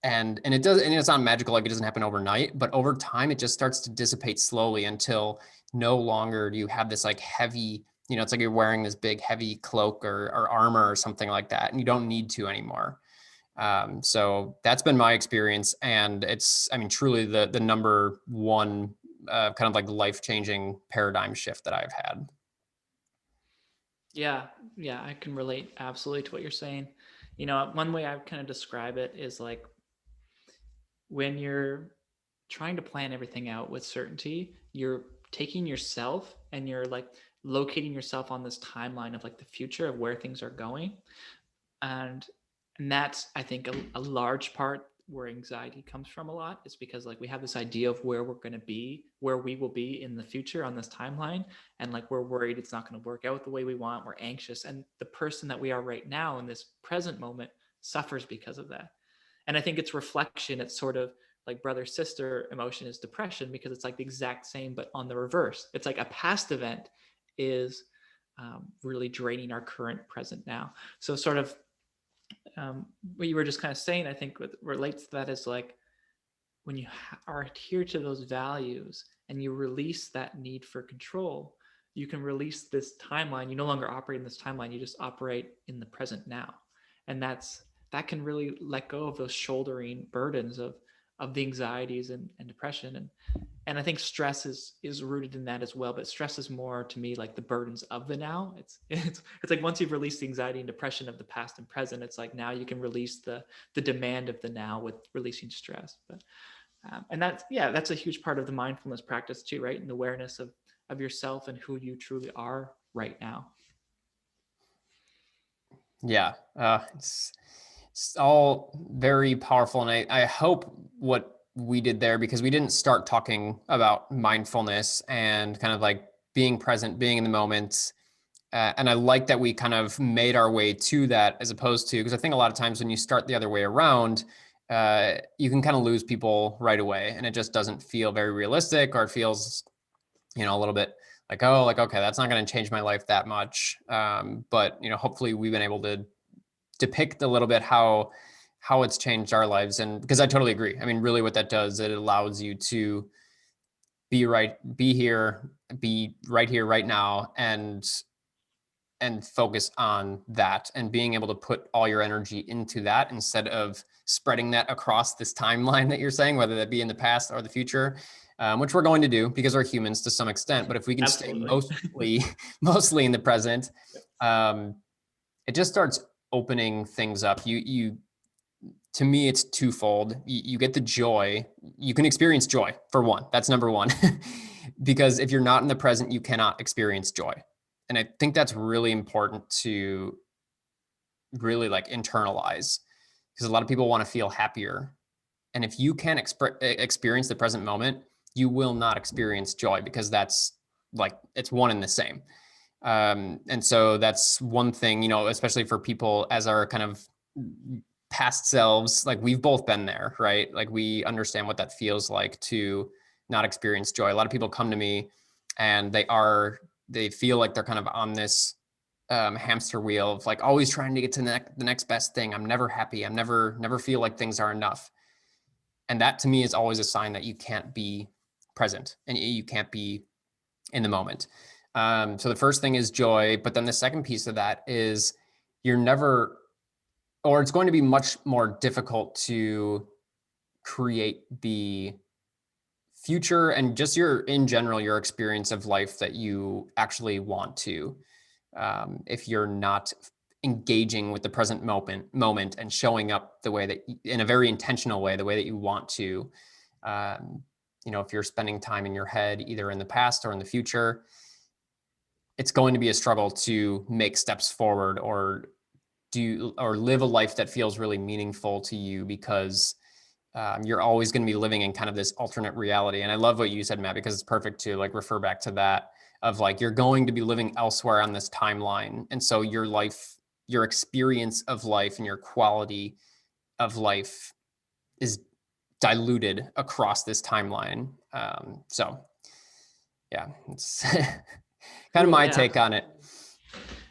And it does, and it's not magical, like it doesn't happen overnight, but over time it just starts to dissipate slowly until no longer do you have this like heavy, it's like you're wearing this big heavy cloak or armor or something like that, and you don't need to anymore. So that's been my experience, and it's, I mean, truly the number one kind of like life-changing paradigm shift that I've had. Yeah, yeah, I can relate absolutely to what you're saying. One way I kind of describe it is like when you're trying to plan everything out with certainty, you're taking yourself and you're like locating yourself on this timeline of like the future of where things are going. And that's, I think, a large part where anxiety comes from a lot, is because like we have this idea of where we're going to be, where we will be in the future on this timeline, and like we're worried it's not going to work out the way we want. We're anxious, and the person that we are right now in this present moment suffers because of that. And I think it's reflection, it's sort of like brother sister emotion is depression, because it's like the exact same but on the reverse. It's like a past event is really draining our current present now. So sort of what you were just kind of saying, I think what relates to that is like when you are adhered to those values and you release that need for control, you can release this timeline. You no longer operate in this timeline, you just operate in the present now. And that can really let go of those shouldering burdens of the anxieties and depression. And I think stress is rooted in that as well. But stress is more to me like the burdens of the now. It's like once you've released the anxiety and depression of the past and present, it's like now you can release the demand of the now with releasing stress. But and that's a huge part of the mindfulness practice too, right? And awareness of yourself and who you truly are right now. Yeah, it's It's all very powerful. And I hope what we did there, because we didn't start talking about mindfulness and kind of like being present, being in the moment. And I like that we kind of made our way to that, as opposed to, because I think a lot of times when you start the other way around, you can kind of lose people right away, and it just doesn't feel very realistic, or it feels, a little bit like, oh, like, okay, that's not going to change my life that much. But hopefully we've been able to depict a little bit how it's changed our lives. And because I totally agree. I mean, really what that does, it allows you to be here, be right here, right now, and focus on that, and being able to put all your energy into that instead of spreading that across this timeline that you're saying, whether that be in the past or the future, which we're going to do because we're humans to some extent. But if we can stay Absolutely. mostly in the present, um, it just starts opening things up. You To me, it's twofold. You get the joy. You can experience joy, for one. That's number one. Because if you're not in the present, you cannot experience joy. And I think that's really important to really like internalize, because a lot of people want to feel happier. And if you can't experience the present moment, you will not experience joy, because that's like, it's one and the same. And so that's one thing, especially for people as our kind of past selves, like we've both been there, right? Like we understand what that feels like to not experience joy. A lot of people come to me and they feel like they're kind of on this hamster wheel of like always trying to get to the next best thing. I'm never happy. I'm never feel like things are enough. And that to me is always a sign that you can't be present and you can't be in the moment. So the first thing is joy, but then the second piece of that is you're never, or it's going to be much more difficult to create the future and just in general, your experience of life that you actually want to, if you're not engaging with the present moment and showing up the way that, in a very intentional way, the way that you want to. um, if you're spending time in your head, either in the past or in the future, it's going to be a struggle to make steps forward, or live a life that feels really meaningful to you, because you're always going to be living in kind of this alternate reality. And I love what you said, Matt, because it's perfect to like refer back to that, of like, you're going to be living elsewhere on this timeline. And so your experience of life and your quality of life is diluted across this timeline. So yeah, it's kind of Cool. my Yeah. take on it.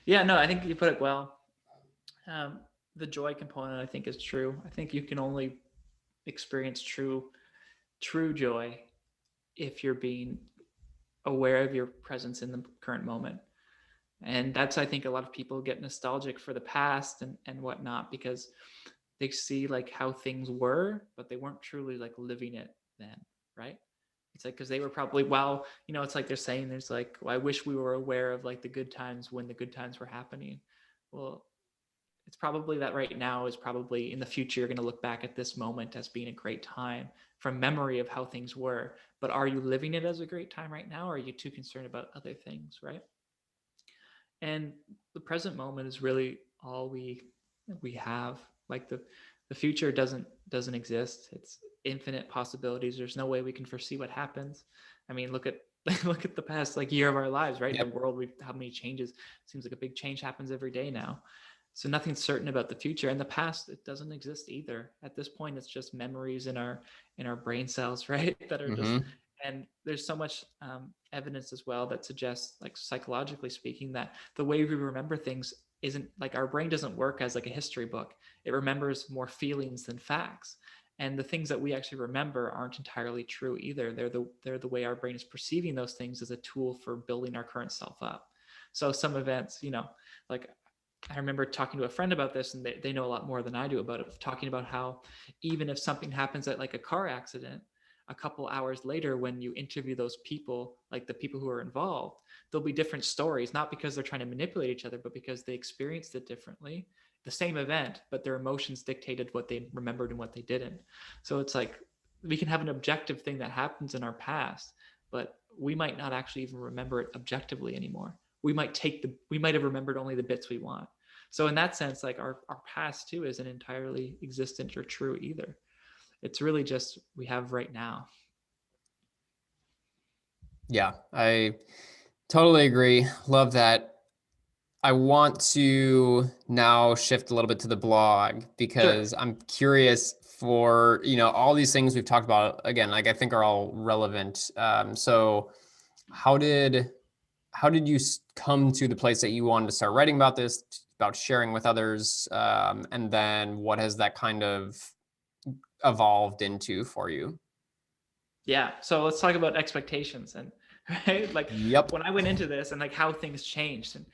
Yeah. No, I think you put it well. The joy component, I think, is true. I think you can only experience true joy if you're being aware of your presence in the current moment. And that's, I think, a lot of people get nostalgic for the past and whatnot, because they see like how things were, but they weren't truly like living it then, right? It's like, because they were probably, well, it's like they're saying, there's like, well, I wish we were aware of like the good times when the good times were happening. Well, it's probably that right now is probably in the future, you're going to look back at this moment as being a great time from memory of how things were. But are you living it as a great time right now? Or are you too concerned about other things, right? And the present moment is really all we have. Like the future doesn't exist. It's infinite possibilities. There's no way we can foresee what happens. I mean, look at look at the past like year of our lives, right? Yep. The world, we how many changes. It seems like a big change happens every day now. So nothing's certain about the future, and the past, it doesn't exist either. At this point, it's just memories in our brain cells, right? That are just, Mm-hmm. and there's so much evidence as well that suggests, like psychologically speaking, that the way we remember things isn't like, our brain doesn't work as like a history book. It remembers more feelings than facts. And the things that we actually remember aren't entirely true either. They're the way our brain is perceiving those things as a tool for building our current self up. So some events, like I remember talking to a friend about this, and they know a lot more than I do about it, talking about how even if something happens at like a car accident, a couple hours later, when you interview those people, like the people who are involved, there'll be different stories, not because they're trying to manipulate each other, but because they experienced it differently. The same event, but their emotions dictated what they remembered and what they didn't. So it's like we can have an objective thing that happens in our past, but we might not actually even remember it objectively anymore. We might have remembered only the bits we want. So in that sense, like our past too isn't entirely existent or true either. It's really just we have right now. Yeah, I totally agree. Love that. I want to now shift a little bit to the blog Sure. because I'm curious for, all these things we've talked about again, like I think are all relevant. So how did you come to the place that you wanted to start writing about this, about sharing with others? And then what has that kind of evolved into for you? Yeah. So let's talk about expectations and right, like Yep. when I went into this and like how things changed. And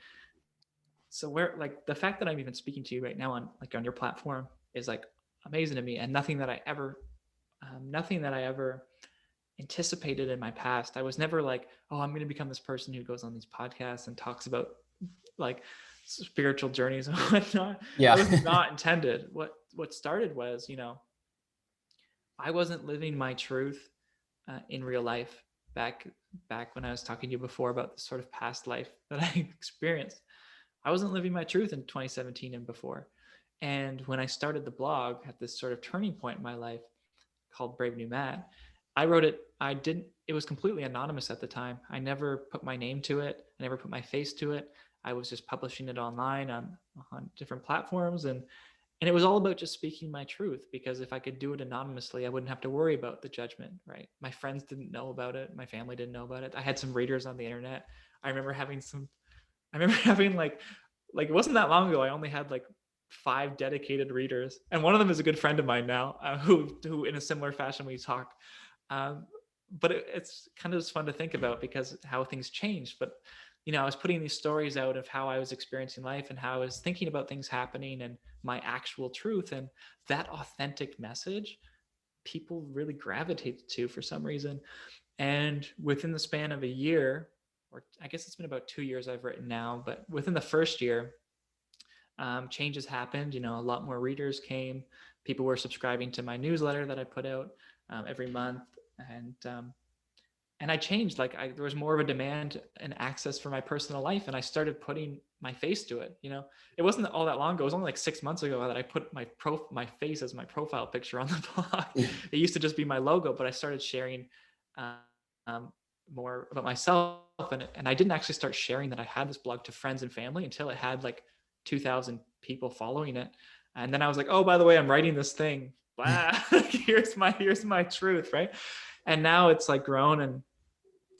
so where like the fact that I'm even speaking to you right now on like on your platform is like amazing to me, and nothing that I ever anticipated in my past. I was never like, oh, I'm going to become this person who goes on these podcasts and talks about like spiritual journeys and whatnot. Yeah. That was not intended. What started was, I wasn't living my truth in real life back back when I was talking to you before about the sort of past life that I experienced. I wasn't living my truth in 2017 and before. And when I started the blog at this sort of turning point in my life called Brave New Matt, I wrote it. It was completely anonymous at the time. I never put my name to it. I never put my face to it. I was just publishing it online on different platforms. And it was all about just speaking my truth, because if I could do it anonymously, I wouldn't have to worry about the judgment, right? My friends didn't know about it. My family didn't know about it. I had some readers on the internet. I remember having some I remember having like it wasn't that long ago. I only had like 5 dedicated readers, and one of them is a good friend of mine now, who in a similar fashion we talk. Um, but it's kind of just fun to think about because how things changed. But I was putting these stories out of how I was experiencing life and how I was thinking about things happening and my actual truth, and that authentic message people really gravitated to for some reason. And within the span of a year, or I guess it's been about 2 years I've written now, but within the first year, changes happened. A lot more readers came. People were subscribing to my newsletter that I put out every month, and and I changed. There was more of a demand and access for my personal life, and I started putting my face to it. It wasn't all that long ago. It was only like 6 months ago that I put my face as my profile picture on the blog. It used to just be my logo, but I started sharing um, more about myself, and I didn't actually start sharing that I had this blog to friends and family until it had like 2,000 people following it. And then I was like, oh, by the way, I'm writing this thing. Blah. here's my truth, right? And now it's like grown, and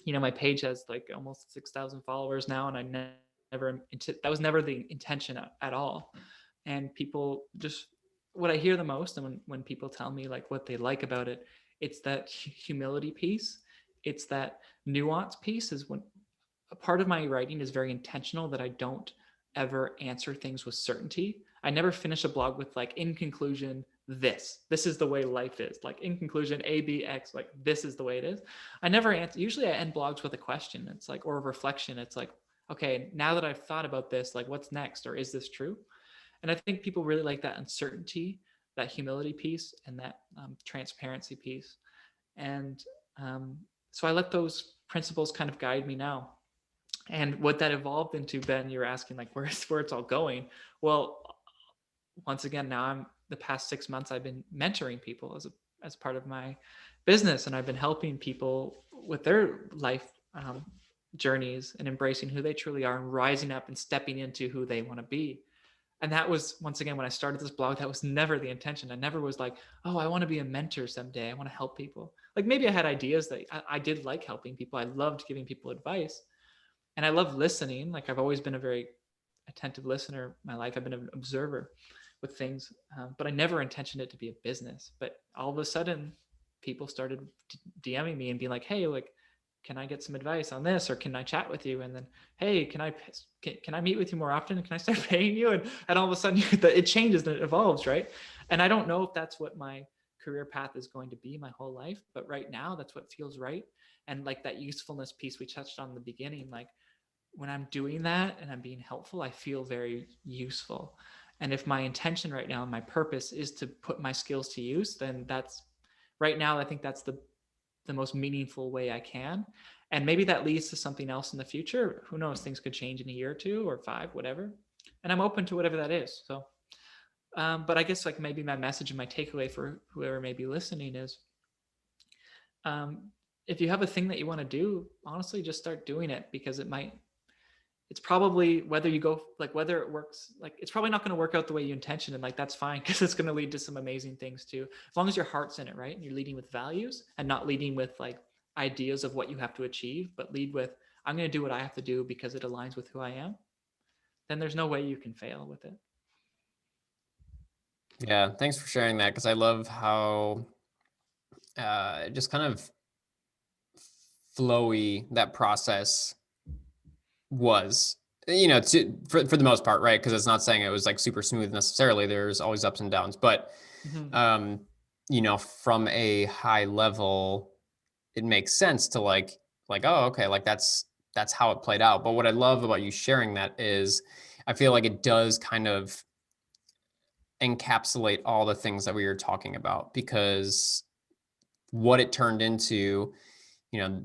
my page has like almost 6,000 followers now, and never that was never the intention at all. And people just what I hear the most, and when people tell me like what they like about it, it's that humility piece. It's that nuance piece. Is when a part of my writing is very intentional, that I don't ever answer things with certainty. I never finish a blog with like, in conclusion, this is the way life is. Like in conclusion, A, B, X, like this is the way it is. I never answer. Usually I end blogs with a question. It's like, or a reflection. It's like, okay, now that I've thought about this, like what's next? Or is this true? And I think people really like that uncertainty, that humility piece, and that transparency piece. And so I let those principles kind of guide me now. And what that evolved into, Ben, you're asking like where it's all going. Well, once again, now I'm the past 6 months I've been mentoring people as part of my business, and I've been helping people with their life journeys and embracing who they truly are and rising up and stepping into who they want to be. And that was, once again, when I started this blog, that was never the intention. I never was like, oh, I want to be a mentor someday. I want to help people. Like maybe I had ideas that I did like helping people. I loved giving people advice, and I love listening. Like I've always been a very attentive listener. My life, I've been an observer with things, but I never intentioned it to be a business. But all of a sudden, people started DMing me and being like, "Hey, like, can I get some advice on this, or can I chat with you?" And then, "Hey, can I meet with you more often? Can I start paying you?" And all of a sudden, it changes and it evolves, right? And I don't know if that's what my career path is going to be my whole life, but right now, that's what feels right. And like that usefulness piece we touched on in the beginning, like when I'm doing that and I'm being helpful, I feel very useful. And if my intention right now and my purpose is to put my skills to use, then that's right now, I think that's the most meaningful way I can. And maybe that leads to something else in the future. Who knows? Things could change in a year or two or 5, whatever. And I'm open to whatever that is. So, but I guess like maybe my message and my takeaway for whoever may be listening is, um, if you have a thing that you want to do, honestly, just start doing it, because it's probably, whether you go, like whether it works, like it's probably not going to work out the way you intention, and like that's fine, because it's going to lead to some amazing things too, as long as your heart's in it, right? And you're leading with values and not leading with like ideas of what you have to achieve, but lead with, I'm going to do what I have to do because it aligns with who I am. Then there's no way you can fail with it. Yeah, thanks for sharing that, because I love how just kind of flowy that process was, for the most part, right? Because it's not saying it was like super smooth necessarily. There's always ups and downs, but Mm-hmm. um, from a high level, it makes sense to like, oh, okay, like that's how it played out. But what I love about you sharing that is I feel like it does kind of encapsulate all the things that we were talking about, because what it turned into, you know,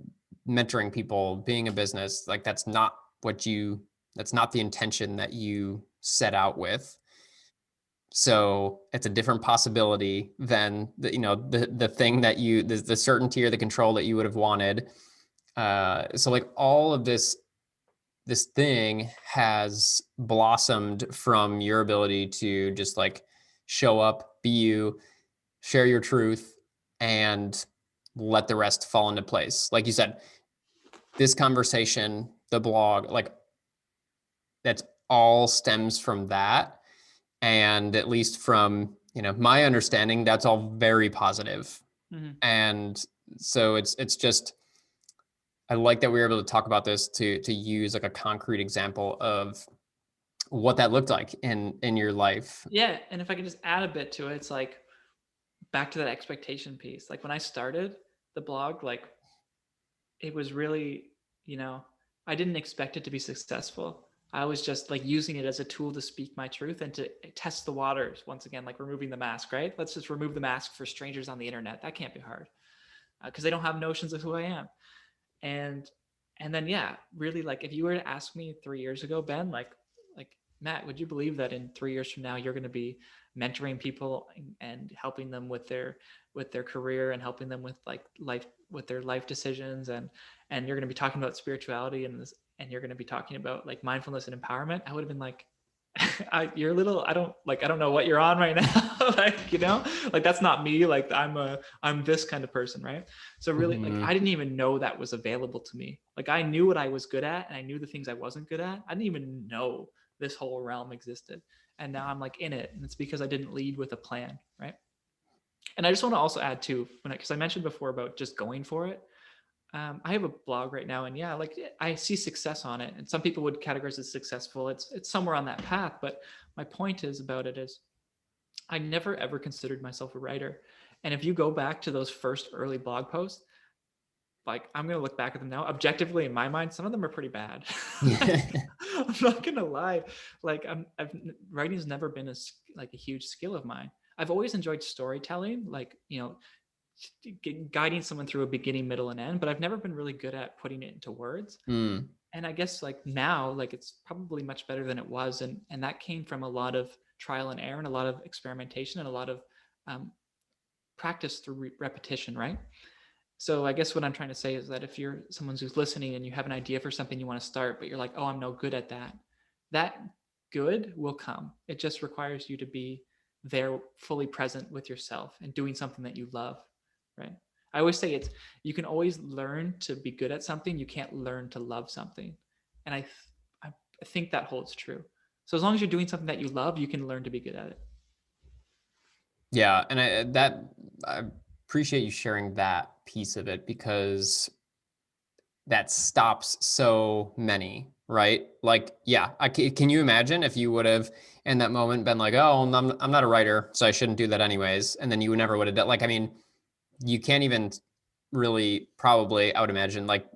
mentoring people, being a business, like that's not the intention that you set out with. So it's a different possibility than the thing that the certainty or the control that you would have wanted. So like all of this thing has blossomed from your ability to just like show up, be you, share your truth, and let the rest fall into place. Like you said, this conversation, the blog, like that's all stems from that. And at least from, my understanding, that's all very positive. Mm-hmm. And so it's just, I like that we were able to talk about this to use like a concrete example of what that looked like in your life. Yeah, and if I can just add a bit to it, it's like back to that expectation piece. Like when I started the blog, like it was really, you know, I didn't expect it to be successful. I was just like using it as a tool to speak my truth and to test the waters. Once again, like removing the mask, right? Let's just remove the mask for strangers on the internet. That can't be hard, because they don't have notions of who I am. And then yeah, really, like if you were to ask me 3 years ago, Ben, like Matt, would you believe that in 3 years from now you're going to be mentoring people and helping them with their career and helping them with like life, with their life decisions, and you're going to be talking about spirituality and you're going to be talking about like mindfulness and empowerment? I would have been like, you're a little, I don't know what you're on right now. Like, like that's not me. Like I'm this kind of person, right? So really, like Mhm. I didn't even know that was available to me. Like I knew what I was good at and I knew the things I wasn't good at. I didn't even know this whole realm existed. And now I'm like in it, and it's because I didn't lead with a plan, right? And I just want to also add too, because I mentioned before about just going for it. I have a blog right now, and yeah, like I see success on it, and some people would categorize it as successful. It's somewhere on that path, but my point is about it is I never ever considered myself a writer. And if you go back to those first early blog posts, like I'm gonna look back at them now. Objectively, in my mind, some of them are pretty bad. Like, I'm not gonna lie. Like writing's never been like a huge skill of mine. I've always enjoyed storytelling, like guiding someone through a beginning, middle, and end. But I've never been really good at putting it into words. Mm. And I guess like now, like it's probably much better than it was, and that came from a lot of trial and error and a lot of experimentation and a lot of um, practice through repetition, right? So I guess what I'm trying to say is that if you're someone who's listening and you have an idea for something you want to start, but you're like, oh, I'm no good at that, that good will come. It just requires you to be there fully present with yourself and doing something that you love, right? I always say you can always learn to be good at something. You can't learn to love something. And I think that holds true. So as long as you're doing something that you love, you can learn to be good at it. Yeah, and I appreciate you sharing that piece of it, because that stops so many, right? Like, yeah, can you imagine if you would have in that moment been like, oh, I'm not a writer, so I shouldn't do that anyways, and then you never would have done. Like, I mean, you can't even really probably, I would imagine, like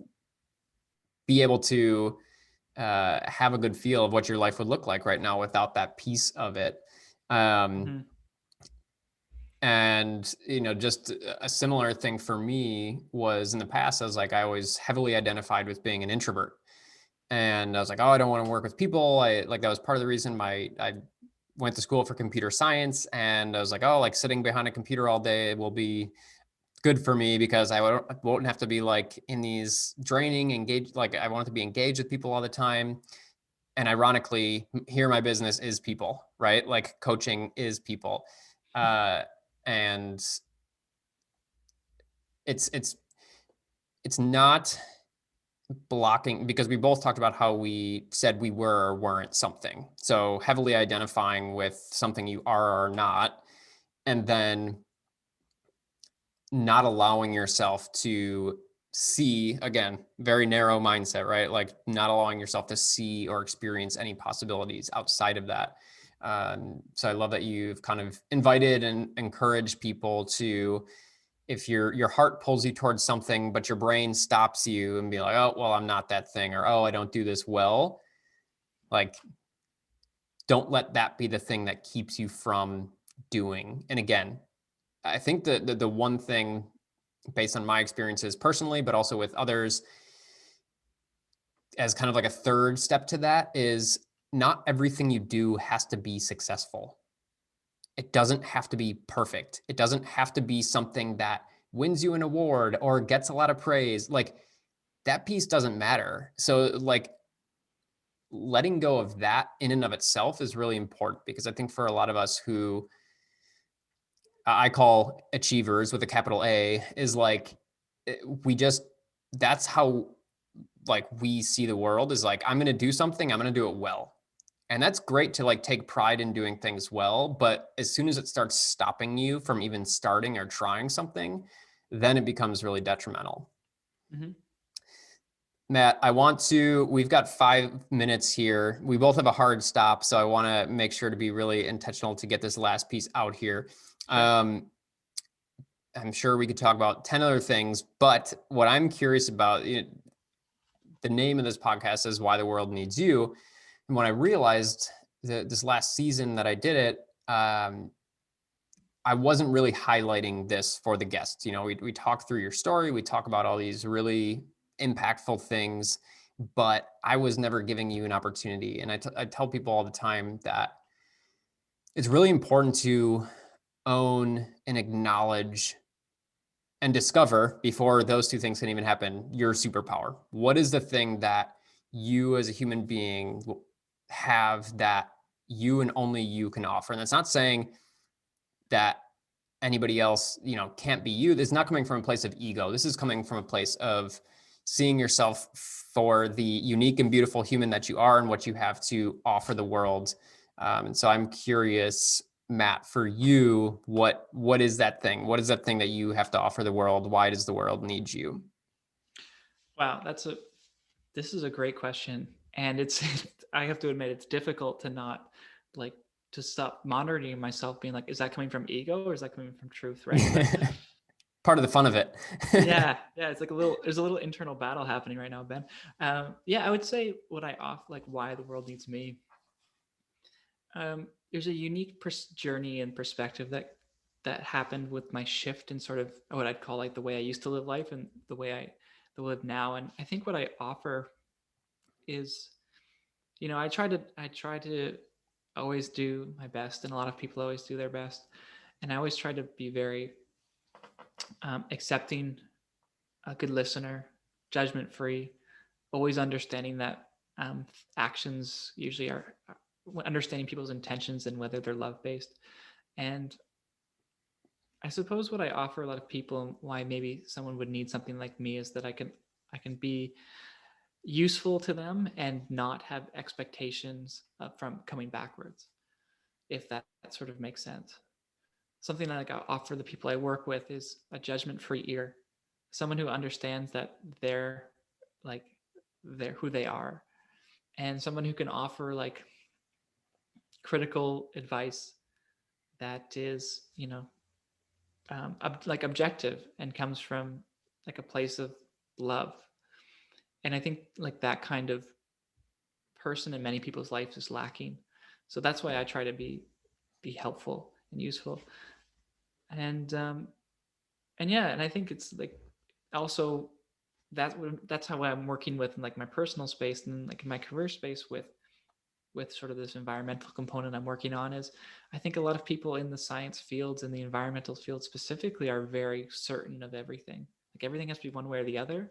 be able to have a good feel of what your life would look like right now without that piece of it. Um, Mm-hmm. and just a similar thing for me was in the past. I was like, I always heavily identified with being an introvert, And I was like, oh, I don't want to work with people. That was part of the reason I went to school for computer science. And I was like, oh, like sitting behind a computer all day will be good for me because won't have to be like in these draining, engaged, like I want to be engaged with people all the time. And ironically, here my business is people, right? Like coaching is people. And it's it's not blocking, because we both talked about how we said we were or weren't something. So heavily identifying with something you are or not, and then not allowing yourself to see, again, very narrow mindset, right? Like not allowing yourself to see or experience any possibilities outside of that. So I love that you've kind of invited and encouraged people to, if your heart pulls you towards something, but your brain stops you and be like, oh, well, I'm not that thing, or, oh, I don't do this well. Like, don't let that be the thing that keeps you from doing. And again, I think the one thing, based on my experiences personally, but also with others, as kind of like a third step to that, is not everything you do has to be successful. It doesn't have to be perfect. It doesn't have to be something that wins you an award or gets a lot of praise. Like that piece doesn't matter. So like letting go of that in and of itself is really important, because I think for a lot of us who I call achievers with a capital A, is like we just, that's how like we see the world, is like, I'm going to do something, I'm going to do it well. And that's great to like take pride in doing things well, but as soon as it starts stopping you from even starting or trying something, then it becomes really detrimental. Mm-hmm. Matt, we've got 5 minutes here. We both have a hard stop, so I want to make sure to be really intentional to get this last piece out here. Sure. I'm sure we could talk about 10 other things, but what I'm curious about, the name of this podcast is Why the World Needs You. And when I realized that this last season that I did it, I wasn't really highlighting this for the guests. We talk through your story, we talk about all these really impactful things, but I was never giving you an opportunity. And I tell people all the time that it's really important to own and acknowledge and discover, before those two things can even happen, your superpower. What is the thing that you as a human being have that you and only you can offer? And that's not saying that anybody else, can't be you. This is not coming from a place of ego. This is coming from a place of seeing yourself for the unique and beautiful human that you are and what you have to offer the world. And so I'm curious, Matt, for you, what is that thing? What is that thing that you have to offer the world? Why does the world need you? Wow, this is a great question. And it's I have to admit it's difficult to not like to stop monitoring myself being like, is that coming from ego or is that coming from truth? Right. But Part of the fun of it. yeah, it's like there's a little internal battle happening right now, Ben. Yeah, I would say what I off like why the world needs me. There's a unique journey and perspective that happened with my shift in sort of what I'd call like the way I used to live life and the way I live now. And I think what I offer is, I try to always do my best, and a lot of people always do their best, and I always try to be very accepting, a good listener, judgment free, always understanding that actions usually are understanding people's intentions and whether they're love based. And I suppose what I offer a lot of people and why maybe someone would need something like me is that I can be useful to them and not have expectations from coming backwards, if that sort of makes sense. Something like I offer the people I work with is a judgment-free ear, someone who understands that like they're who they are, and someone who can offer like critical advice that is, like objective and comes from like a place of love. And I think like that kind of person in many people's lives is lacking. So that's why I try to be helpful and useful. And and yeah, and I think it's like also that's how I'm working with like my personal space and like in my career space with sort of this environmental component I'm working on. Is I think a lot of people in the science fields and the environmental field specifically are very certain of everything. Like everything has to be one way or the other.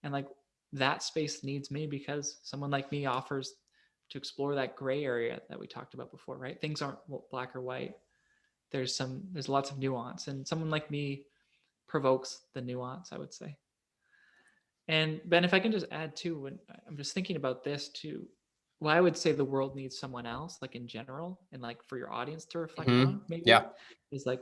And like that space needs me because someone like me offers to explore that gray area that we talked about before, right? Things aren't black or white. There's lots of nuance, and someone like me provokes the nuance, I would say. And Ben, if I can just add too, when I'm just thinking about this too, well, I would say the world needs someone else, like in general, and like for your audience to reflect Mm-hmm. on, maybe, Yeah. is like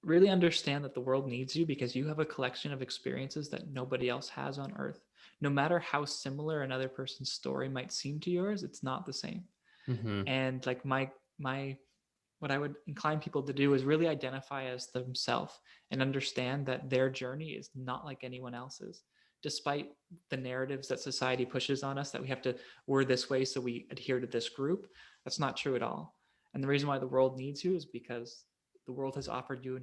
really understand that the world needs you because you have a collection of experiences that nobody else has on Earth. No matter how similar another person's story might seem to yours, it's not the same. Mm-hmm. And like my what I would incline people to do is really identify as themselves and understand that their journey is not like anyone else's. Despite the narratives that society pushes on us that we have to, we're this way, so we adhere to this group, that's not true at all. And the reason why the world needs you is because the world has offered you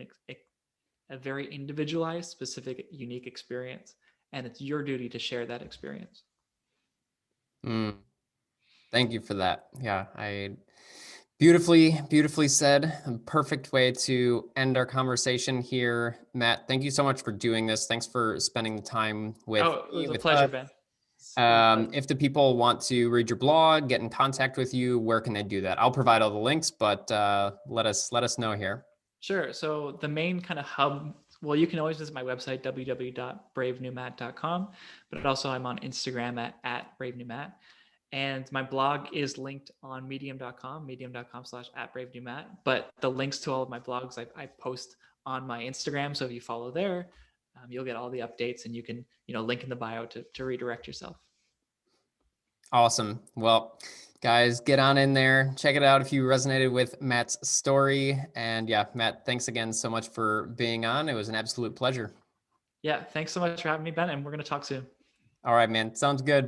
a very individualized, specific, unique experience. And it's your duty to share that experience. Mm. Thank you for that. Yeah, beautifully said. A perfect way to end our conversation here, Matt. Thank you so much for doing this. Thanks for spending the time with Oh, it me, was a with pleasure, us. Ben. It was a pleasure. If the people want to read your blog, get in contact with you, where can they do that? I'll provide all the links, but let us know here. Sure. So the main kind of hub, well, you can always visit my website, www.bravenewmat.com, but also I'm on Instagram at bravenewmat. And my blog is linked on medium.com/@bravenewmat. But the links to all of my blogs I post on my Instagram. So if you follow there, you'll get all the updates, and you can, link in the bio to redirect yourself. Awesome. Well, guys, get on in there. Check it out if you resonated with Matt's story. And yeah, Matt, thanks again so much for being on. It was an absolute pleasure. Yeah. Thanks so much for having me, Ben. And we're going to talk soon. All right, man. Sounds good.